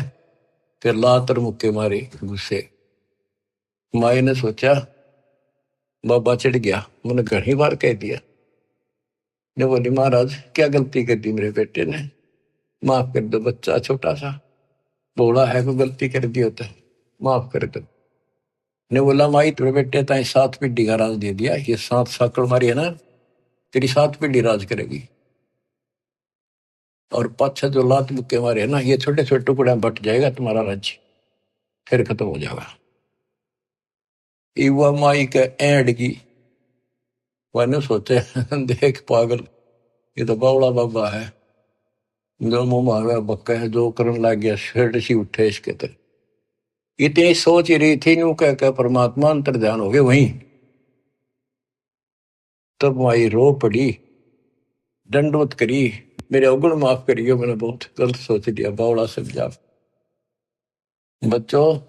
फिर लातर मुक्के मारे गुस्से। माई ने सोचा बाबा चढ़ गया, मैंने घनी बार कह दिया, ने बोली महाराज क्या गलती कर दी मेरे बेटे ने, माफ कर दो, बच्चा छोटा सा बोला है, कोई गलती कर दी होता है, माफ कर दो। ने बोला माई तेरे बेटे ताई 7 पीढ़ी का राज दे दिया, ये 7 साकड़ मारी है ना, तेरी 7 पीढ़ी राज करेगी। और पाछा जो लात मुक्के मारे ना, ये छोटे छोटे टुकड़े में बट जाएगा तुम्हारा राज्य, फिर खत्म हो जाएगा। युवा माई के एंड की वह सोचे देख पागल, ये तो बावड़ा बाबा है, जो मुंह मांगा बक्का है, जो करने लग गया शर्ट सी उठे इसके तरह। इतनी सोच ही रही थी यूं कह परमात्मा अंतर ध्यान हो गए वहीं। तब माई रो पड़ी, दंडवत करी, मेरे अवगुण माफ करियो, मैंने बहुत गलत सोच लिया, बावड़ा समझा। बच्चों,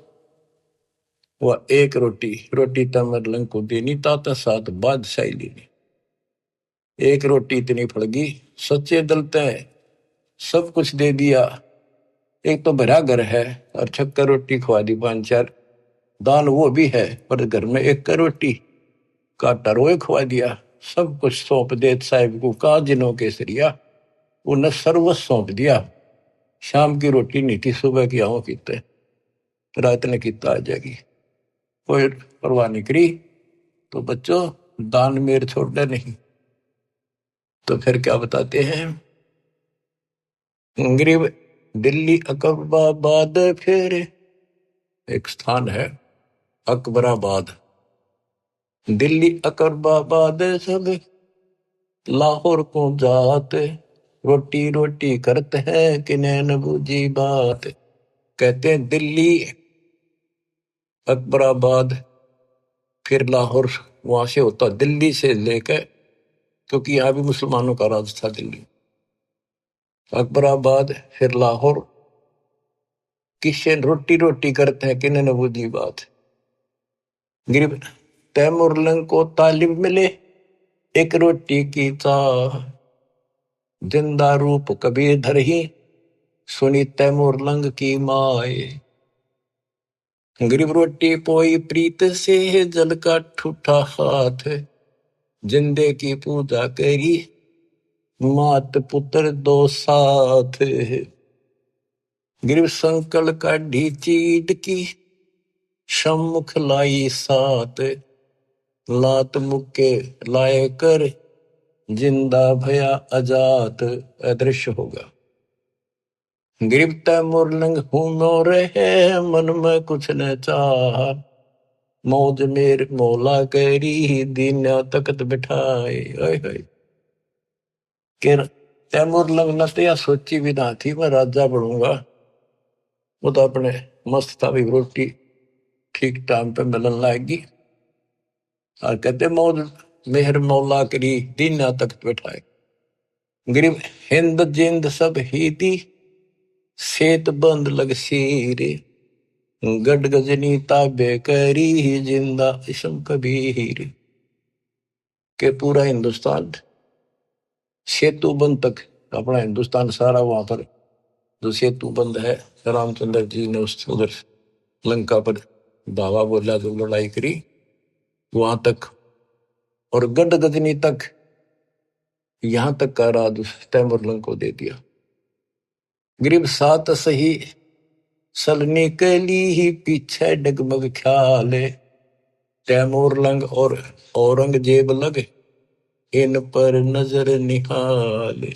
वह एक रोटी रोटी तमर लंग को देनी ताता साथ बादशाही लेनी। एक रोटी इतनी फड़गी, सच्चे दलते सब कुछ दे दिया। एक तो भरा घर है और छक्कर रोटी खवा दी, 5-4 दान वो भी है, पर घर में एक का रोटी काटा रोए खवा दिया। सब कुछ सौंप दे साहिब को, काजिनों के सरिया उन्हें सर्वस्व सौंप दिया। शाम की रोटी नहीं थी, सुबह की आओ कीते, रात ने किता आ जाएगी, कोई परवाह नहीं करी। तो बच्चों, दान मेर छोड़ना नहीं। तो फिर क्या बताते हैं, गरीब दिल्ली अकबराबाद, फिर एक स्थान है अकबराबाद, दिल्ली अकबराबाद सब लाहौर को जात, रोटी रोटी करते हैं कि नैन बूझी बात। कहते हैं दिल्ली अकबराबाद फिर लाहौर, वहां से होता दिल्ली से लेकर, क्योंकि यहाँ भी मुसलमानों का राज था दिल्ली। अकबराबाद फिर लाहौर, किससे रोटी रोटी करते हैं कि नैन बूझी बात। गरीब तैमूर लंग को तालिब मिले एक रोटी की चाह, जिंदा रूप कबीर धर ही सुनी तैमूर लंग की माए। गरीब रोटी पोई प्रीत से जल का ठूठा हाथ, जिंदे की पूजा करी मात पुत्र दो साथ। गरीब संकल का ढीचीट की सम्मुख लाई सात, लात मुक्के लाए कर जिंदा भया अजात, अदृश्य होगा। गरीब तैमूर लंग हूँ रहे मन में कुछ न चाह, मौज मेर मौला करी दीना तकत बिठाए। तैमूर लंग न तो या सोची भी ना थी मैं राजा बनूंगा, वो तो अपने मस्त था भी, रोटी ठीक टाइम पे मिलन लाएगी। और कहते मौज मेहर मौला करी दीना तकत बिठाए। गरीब हिंद जिंद सब ही दी सेत बंद लग सीरे, गड गजनी ताबे करी जिंदा इसम कबीर। के पूरा हिंदुस्तान सेतु बंद तक, अपना हिंदुस्तान सारा वहां पर जो सेतु बंद है, रामचंद्र जी ने उस उधर लंका पर धावा बोला, जो लड़ाई करी वहां तक, और गड गजनी तक, यहां तक का राज तैमूर लंग को दे दिया। गरीब सात सही सलनी के लिए पीछे डगमग ख्याल, तैमूर लंग और औरंगजेब लग इन पर नजर निकाल।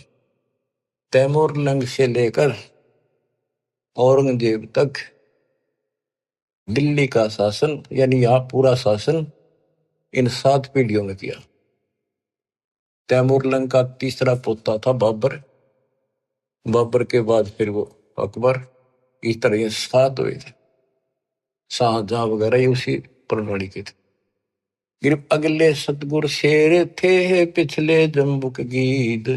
तैमूर लंग से लेकर औरंगजेब तक दिल्ली का शासन, यानी यहाँ पूरा शासन इन 7 पीढ़ियों में किया। तैमूर लंग का तीसरा पोता था बाबर, बाबर के बाद फिर वो अकबर, इस तरह ये 7 हुए थे। शाहजहां वगैरह ये उसी प्रणाली के थे। फिर अगले सतगुर शेर थे पिछले जम्बुक गीत,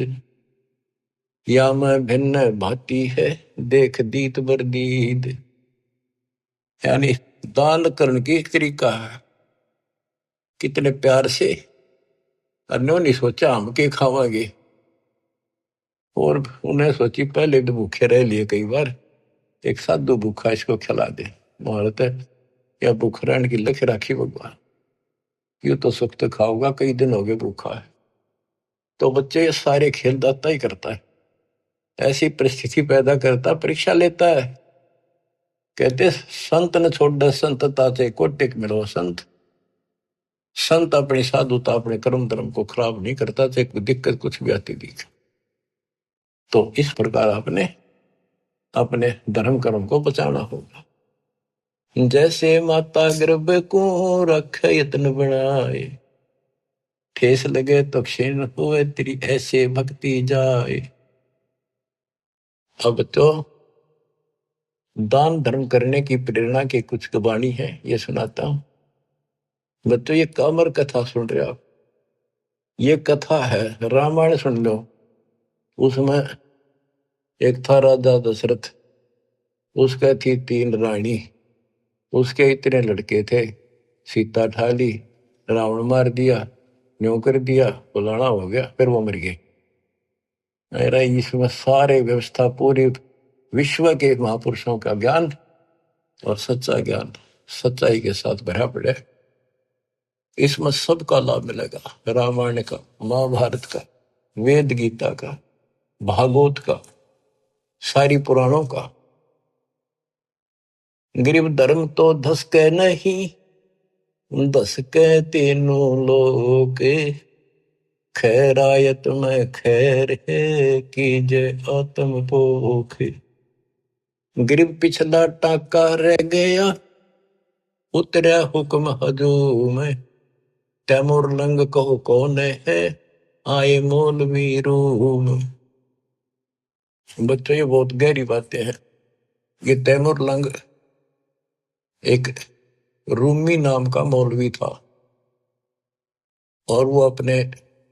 या मैं भिन्न भाती है देख दीत बरदीद। यानी दान करने की एक तरीका है, कितने प्यार से, अन्यों नहीं सोचा हम के खावांगे, और उन्हें सोची पहले तो भूखे रह लिए कई बार, एक साधु भूखा इसको खिला दे, मारत है या भूख रहने की लख राखी भगवान, यू तो सुख तो खाऊंगा, कई दिन हो गए भूखा है। तो बच्चे ये सारे खेल दाता ही करता है, ऐसी परिस्थिति पैदा करता, परीक्षा लेता है। कहते संत ने छोड़ दे संतता से कोटिक मिलो संत, संत अपनी साधुता अपने कर्म धर्म को खराब नहीं करता, चाहे कोई दिक्कत कुछ भी आती दिखे। तो इस प्रकार आपने अपने धर्म कर्म को बचाना होगा। जैसे माता गर्भ को रखे यत्न बनाए, ठेस लगे तो क्षीण हुए तेरी ऐसे भक्ति जाए। अब तो दान धर्म करने की प्रेरणा की कुछ वाणी है, ये सुनाता हूं। बच्चों ये कामर कथा सुन रहे हो आप, ये कथा है, रामायण सुन लो। उसमें एक था राजा दशरथ, उसका थी 3 रानी, उसके इतने लड़के थे, सीता ठा ली, रावण मार दिया, न्यों कर दिया, फलाना हो गया, फिर वो मर गए। अरे इसमें सारे व्यवस्था पूरी विश्व के महापुरुषों का ज्ञान और सच्चा ज्ञान सच्चाई के साथ भरा पड़े। इसमें सबका लाभ मिलेगा, रामायण का, महाभारत का, वेद गीता का, भागवत का, सारी पुराणों का। गरीब धर्म तो धस के नहीं, धस के तीनों लोग, खैरायत में खैर है कीजे आत्म पोख। गरीब पिछला टाका रह गया, उतरा हुक्म हजूम, तैमूर लंग कहो कौन है, आए मौलवी रूम। बच्चों ये बहुत गहरी बातें हैं। ये तैमूर लंग एक रूमी नाम का मौलवी था, और वो अपने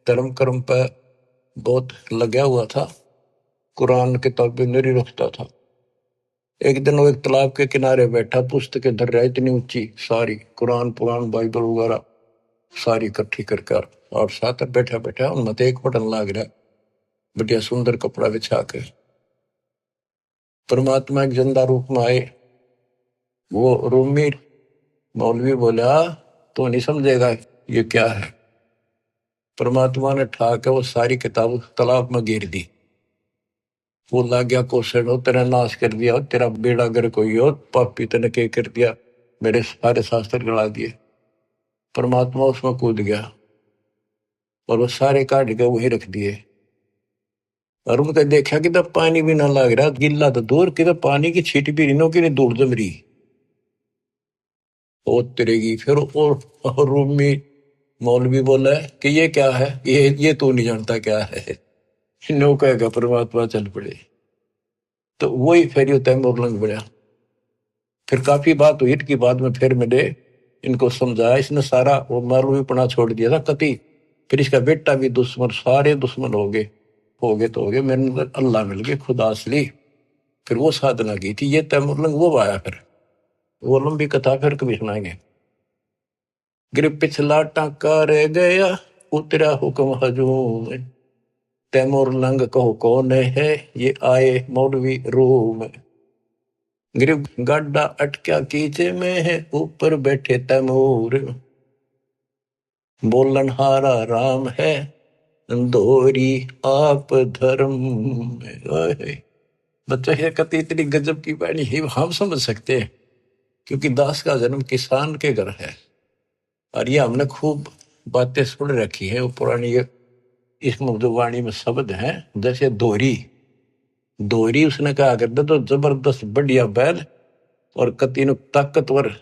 धर्म कर्म पर बहुत लगा हुआ था, कुरान किताबें नहीं रखता था। एक दिन वो एक तालाब के किनारे बैठा, पुस्तकें धर रहा, इतनी ऊंची सारी, कुरान पुराण बाइबल वगैरह सारी इकट्ठी करके, और साथ बैठा बैठा उनमें एक बटन लाग रहा, बढ़िया सुंदर कपड़ा बिछा के। परमात्मा एक जिंदा रूप में आए। वो रूमी मौलवी बोला, तो नहीं समझेगा ये क्या है। परमात्मा ने ठाके वो सारी किताब तालाब में गिर दी। वो लग गया क्वेश्चन, हो तेरा नाश कर दिया, तेरा बेड़ा गर कोई हो, पापी तने के कर दिया, मेरे सारे शास्त्र गड़ा दिए। परमात्मा उसमें कूद गया और वो सारे काट के वहीं रख दिए। और उनका देखा कि तब पानी भी ना लग रहा, गिल्ला तो दूर की, पानी की छीट भी रिनो की नहीं, धूल जम रही वो तिरेगी। फिर और रूम में मौलवी बोला है कि ये क्या है, ये तू नहीं जानता क्या है। नो कहेगा परमात्मा चल पड़े। तो वही फिर ये तैमूर लंग बढ़ा। फिर काफी बात हुई, इनकी बाद में फिर मैंने इनको समझाया, इसने सारा वो मौलवीपना छोड़ दिया था कति। फिर इसका बेटा भी दुश्मन, सारे दुश्मन हो गए तो हो गए, मेरे अंदर अल्लाह मिल गए, खुदा असली। फिर वो साधना की थी, ये तैमूर लंग वो आया। फिर वो लंबी कथा फिर कभी सुनाएंगे। गिर पिछला टाका रह गया, उतरा हुक्म हजूम, तैमूर लंग कहो कौन है, ये आए मौलवी रूम। गिर गाडा अटक्या कीचे में है, ऊपर बैठे तैमूर, बोलन हारा राम है, दोरी आप धर्म। बच्चा ये कति इतनी गजब की बाणी है, हम समझ सकते हैं, क्योंकि दास का जन्म किसान के घर है। और ये हमने खूब बातें सुन रखी है, वो पुरानी इसमें जो वाणी में शब्द है, जैसे दोरी उसने कहा करते तो जबरदस्त बढ़िया बैल, और कति ताकतवर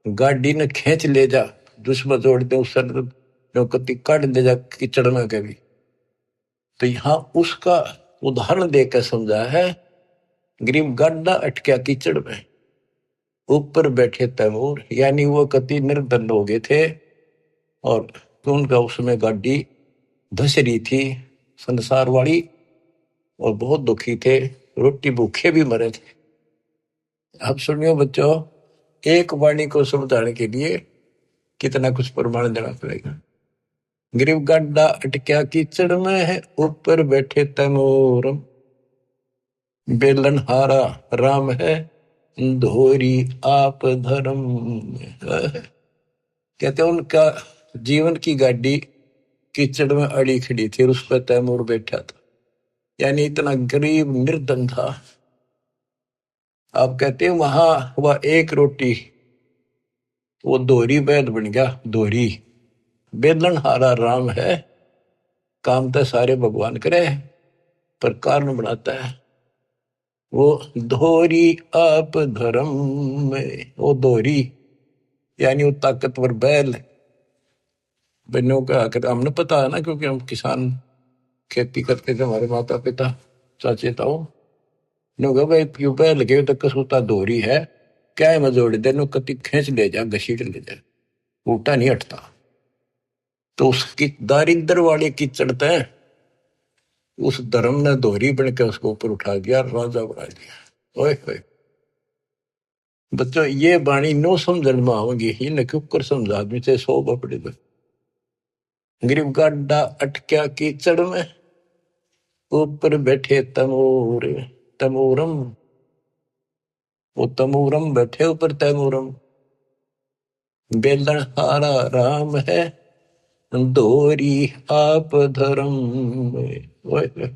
गाड़ी ने खींच ले जा, दुश्मन जोड़ दे उस कति काट ले जा कीचड़ में कभी। तो यहाँ उसका उदाहरण देकर समझा है, गरीब गाड्डा अटक्या कीचड़ में, ऊपर बैठे तैमूर, यानी वो कति निर्धन हो गए थे, और उनका उसमें गाड़ी धस रही थी संसार वाली, और बहुत दुखी थे, रोटी भूखे भी मरे थे। अब सुनियो बच्चों, एक वाणी को समझाने के लिए कितना कुछ प्रमाण देना पड़ेगा। गरीब गड्ढा अटक्या कीचड़ में है, ऊपर बैठे तैमूर, बेलन हारा राम है, धोरी आप धर्म। कहते उनका जीवन की गाड़ी कीचड़ में अड़ी खड़ी थी, उस पर तैमूर बैठा था, यानी इतना गरीब निर्धन था। आप कहते हैं वहां वह एक रोटी, वो दोहरी बैद बन गया, दोहरी। बेलन हारा राम है, काम तो सारे भगवान करे, पर कारण बनाता है वो धोरी आप धर्म में। वो धोरी यानी वो ताकतवर बैल बनो का आकर हमने पता है ना, क्योंकि हम किसान खेती करते थे, हमारे माता पिता चाचे ताऊ ने कहा भाई क्यों बैल लगे तो कसुता धोरी है, क्या है मजोड़ी देनो कति खींच ले जा, घसीट ले जा, ऊटा नहीं हटता। तो उसकी दारिद्र वाले की चढ़ता है, उस धर्म ने दोहरी बन के उसको ऊपर उठा दिया, राजा बना दिया। ओए होए बच्चों, ये बाणी नो समझन में आओगी ही न क्यों कर समझा आदमी से 100 बपड़े दो। गरीब गाड्डा अटक्या कीचड़ में, ऊपर बैठे तमोर तमोरम, वो तमोरम बैठे ऊपर तैमोरम, बेलन हारा राम है, दोरी आप धर्म में। ओए होए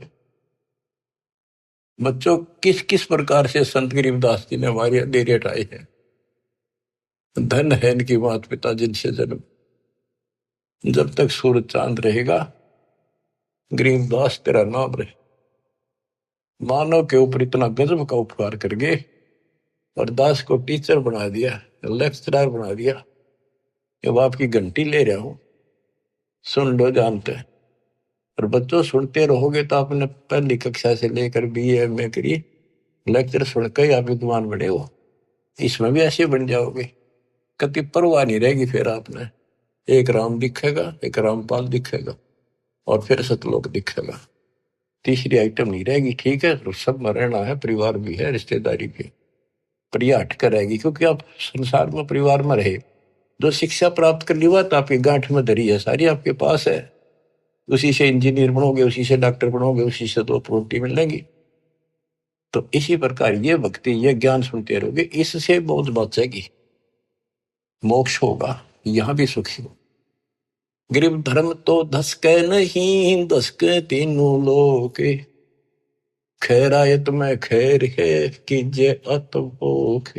बच्चों, किस किस प्रकार से संत गरीबदास जी ने हमारी अंधेरी हटाई है। धन है इनकी माता पिता जिनसे जन्म, जब तक सूरज चांद रहेगा गरीबदास तेरा नाम रहे। मानव के ऊपर इतना गजब का उपकार कर गए और दास को टीचर बना दिया, लेक्चरर बना दिया। जब आपकी घंटी ले रहा हूं सुन लो, जानते हैं। और बच्चों सुनते रहोगे तो आपने पहली कक्षा से लेकर BA MA करी, लेक्चर सुनकर ही आप विद्वान बने हो। इसमें भी ऐसे बन जाओगे, कति परवाह नहीं रहेगी। फिर आपने एक राम दिखेगा, एक रामपाल दिखेगा और फिर सतलोक दिखेगा, तीसरी आइटम नहीं रहेगी। ठीक है, तो सब में रहना है, परिवार भी है, रिश्तेदारी भी है, पर यह हटकर रहेगी क्योंकि आप संसार में परिवार में रहे। जो शिक्षा प्राप्त कर ली बात आपकी गांठ में धरी है, सारी आपके पास है। उसी से इंजीनियर बनोगे, उसी से डॉक्टर बनोगे, उसी से 2 रोटी मिलेंगी। तो इसी प्रकार ये भक्ति, ये ज्ञान सुनते रहोगे, इससे बहुत बचेगी, मोक्ष होगा, यहां भी सुखी हो। गरीब धर्म तो धसके नहीं, धसके तीनों लोग, खैरायत में खैर है कीजिए अतभोग।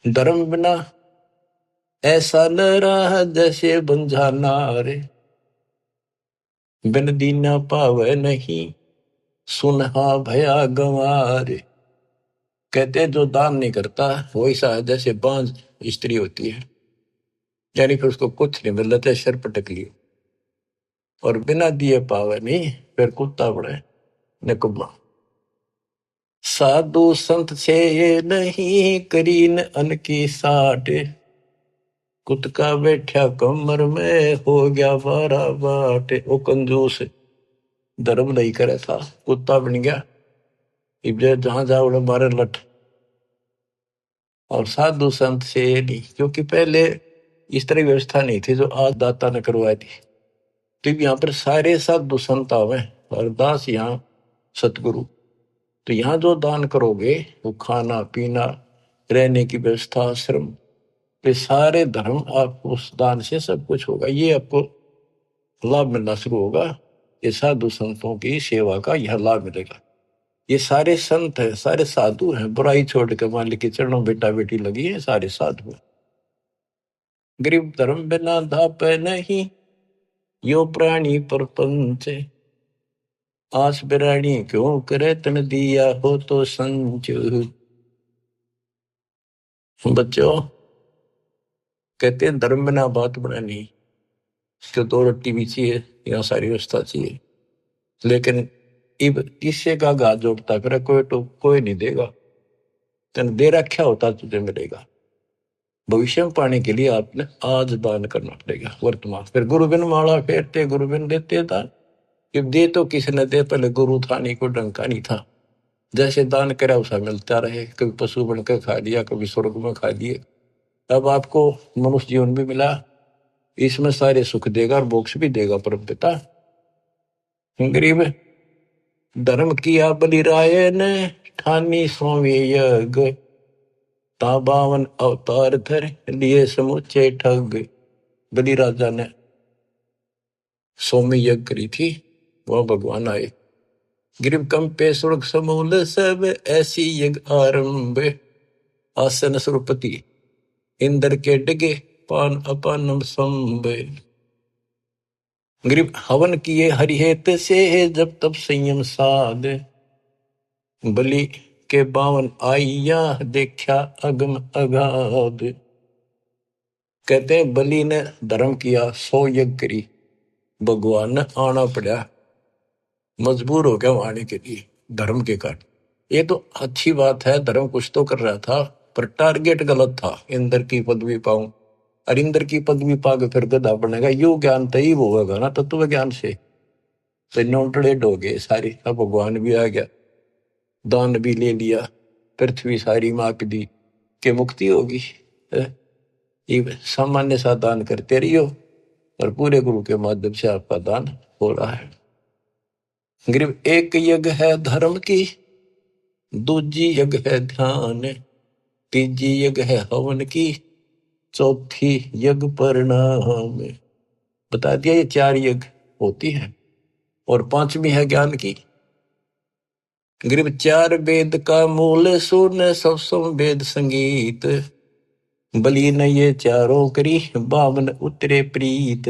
धर्म बिना ऐसा न रहा जैसे बंझा नारे, बिन दीना पावे नहीं सुनहा भया गंवारे। कहते हैं जो दान नहीं करता वो ऐसा है जैसे बांझ स्त्री होती है, यानी फिर उसको कुछ नहीं मिल रहा, सिर पटक लियो। और बिना दिए पावे नहीं, फिर कुत्ता बड़े निकम्मा। साधु संत से ये नहीं करीन अन की साठ, कुत का बैठा कमर में हो गया 12 बाट। वो कंजूस धर्म नहीं करे था, कुत्ता बन गया, इब्जे जहां जाओ मारे लठ। और साधु संत से नहीं, क्योंकि पहले इस तरह व्यवस्था नहीं थी जो आज दाता ने करवाई थी। तो यहाँ पर सारे साधु संत आवे और दास यहाँ सतगुरु। तो यहाँ जो दान करोगे वो खाना पीना, रहने की व्यवस्था, आश्रम, ये सारे धर्म आप उस दान से सब कुछ होगा। ये आपको लाभ मिलना शुरू होगा, ये साधु संतों की सेवा का यह लाभ मिलेगा। ये सारे संत है, सारे साधु हैं, बुराई छोड़ के मालिक के चरणों बेटा बेटी लगी है, सारे साधु हैं। गरीब धर्म बिना धाप नहीं, यो प्राणी परपंच, आस बिरानी क्यों करे तन दिया हो तो संच। बच्चों कहते हैं धर्म बिना बात बनानी, इसको 2 रोटी भी चाहिए, यहाँ सारी व्यवस्था चाहिए, लेकिन इब किससे का घात जोड़ता फिर कोई, तो कोई नहीं देगा, तेन दे रखा होता तुझे मिलेगा। भविष्य में पाने के लिए आपने आज दान करना पड़ेगा वर्तमान। फिर गुरु बिन माला फेरते गुरु बिन देते दान, जब दे तो किसी ने दे, पहले गुरु था नहीं, को डंका नहीं था। जैसे दान करा उसा मिलता रहे, कभी पशु बनकर खा लिया, कभी स्वर्ग में खा लिए। अब आपको मनुष्य जीवन भी मिला, इसमें सारे सुख देगा और मोक्ष भी देगा परम पिता। गरीब धर्म किया बलिराय ने, ठानी सोवी यज्ञ, ता 52 अवतार धर लिए समूचे ठग। बलि राजा ने सोमी यज्ञ करी थी, वह भगवान आए। गिरिव कंपे स्वर्ग समूल सब, ऐसी यज्ञ आरंभ, आसन सुरपति इंद्र के डिगे पान अपानम संभ। गरीब हवन किए हरिहेत से जब तब संयम साध, बलि के बावन आइया देखा अगम अगाध। कहते हैं बलि ने धर्म किया, 100 यज्ञ करी, भगवान ने आना पड़ा, मजबूर हो गया वहां आने के लिए धर्म के कारण। ये तो अच्छी बात है, धर्म कुछ तो कर रहा था, पर टारगेट गलत था। इंद्र की पदवी पाऊं, और इंद्र की पदवी पाके फिर गधा बनेगा, यो ज्ञान तो ही होगा ना तत्व ज्ञान से। तो नोटड़े हो गए सारी, अब भगवान भी आ गया, दान भी ले लिया, पृथ्वी सारी माप दी के मुक्ति होगी। ये सामान्य सा दान करते रहियो, और पूरे गुरु के माध्यम से आपका दान हो रहा है। गरीब एक यज्ञ है धर्म की, दूजी यज्ञ है ध्यान, तीजी यज्ञ है हवन की, चौथी यज्ञ परिणाम। बता दिया ये 4 यज्ञ होती है, और 5वीं है ज्ञान की। गरीब 4 वेद का मूल सुन, सब वेद संगीत, बलि न ये चारों करी, बामन उतरे प्रीत।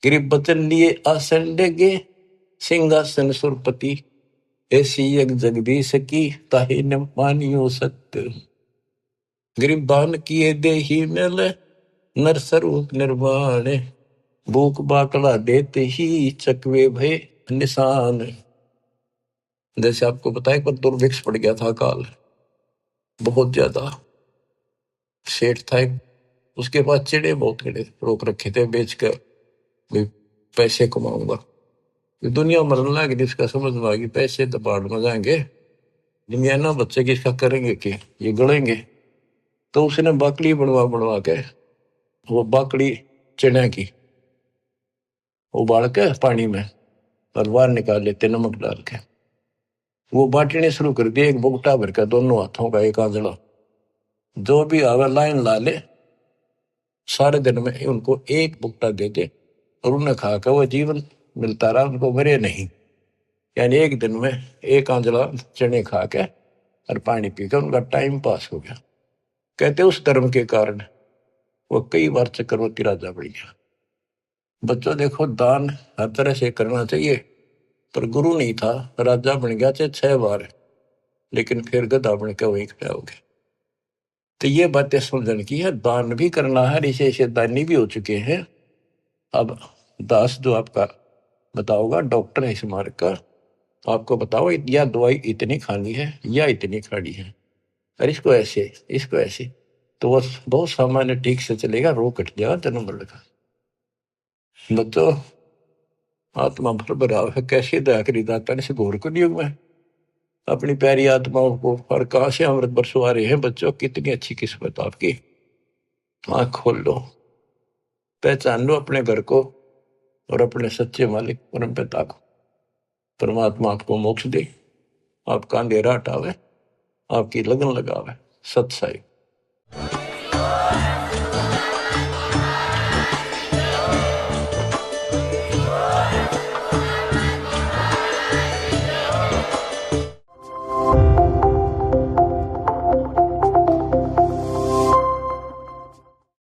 गरीब बचन लिए आसन डेगे, सिंहासन सुरपति, ऐसी यज्ञ जगदीश की, ताहि न मानियो सत्य। गरीब बान किए देही मेल, नर स्वरूप निर्वाण, भूख बाकड़ा देते ही चकवे भय निशान। जैसे आपको बताया पर दुर्भिक्ष पड़ गया था काल, बहुत ज्यादा। सेठ था एक, उसके पास चिड़े बहुत खड़े रोक रखे थे बेच कर, भी पैसे कमाऊंगा। दुनिया मरने लगी, इसका समझ में आ गई पैसे तो बाढ़ में जाएंगे, दुनिया ना बच्चे की इसका करेंगे कि ये गड़ेंगे। तो उसने बाकड़ी बनवा बनवा के, वो बाकड़ी चिड़े की उबाल के पानी में और बाहर निकाल लेते नमक डाल के, वो बांटने शुरू कर दिए, एक बुगटा भर के दोनों हाथों का एक आंजला, जो भी आवे लाइन ला ले, सारे दिन में उनको एक बुगटा दे दे, और उन्हें खा के वो जीवन मिलता रहा, उनको मरे नहीं। यानी एक दिन में एक आंजला चने खा के और पानी पीकर उनका टाइम पास हो गया। कहते उस धर्म के कारण वो कई बार चक्रवर्ती राजा बन गया। बच्चों देखो, दान हर तरह से करना चाहिए, पर गुरु नहीं था, राजा बन गया चाहे 6 बार, लेकिन फिर गधा बन के वहीं खड़ा हो गया। तो ये बातें समझने की है, दान भी करना है, ऐसे दानी भी हो चुके हैं। अब दास जो आपका बताओगा, डॉक्टर है इस मार्ग का, आपको बताओ या दवाई इतनी खानी है या इतनी खानी है, और इसको ऐसे इसको ऐसे, तो वो बहुत सामान्य ठीक से चलेगा, रोग कट जाएगा जन्म मरण का। बच्चों, आत्मा भर भराव है, कैसे दया करी दाता ने, से घोर को युग में अपनी प्यारी आत्माओं को, और कहां से अमृत बरसवा रहे हैं। बच्चों, कितनी अच्छी किस्मत आपकी। आंख खोल लो, पहचान लो अपने घर को और अपने सच्चे मालिक परम पिता को। परमात्मा आपको मोक्ष दे, आपका अंधेरा हटावे, आपकी लगन लगावे। सत साई।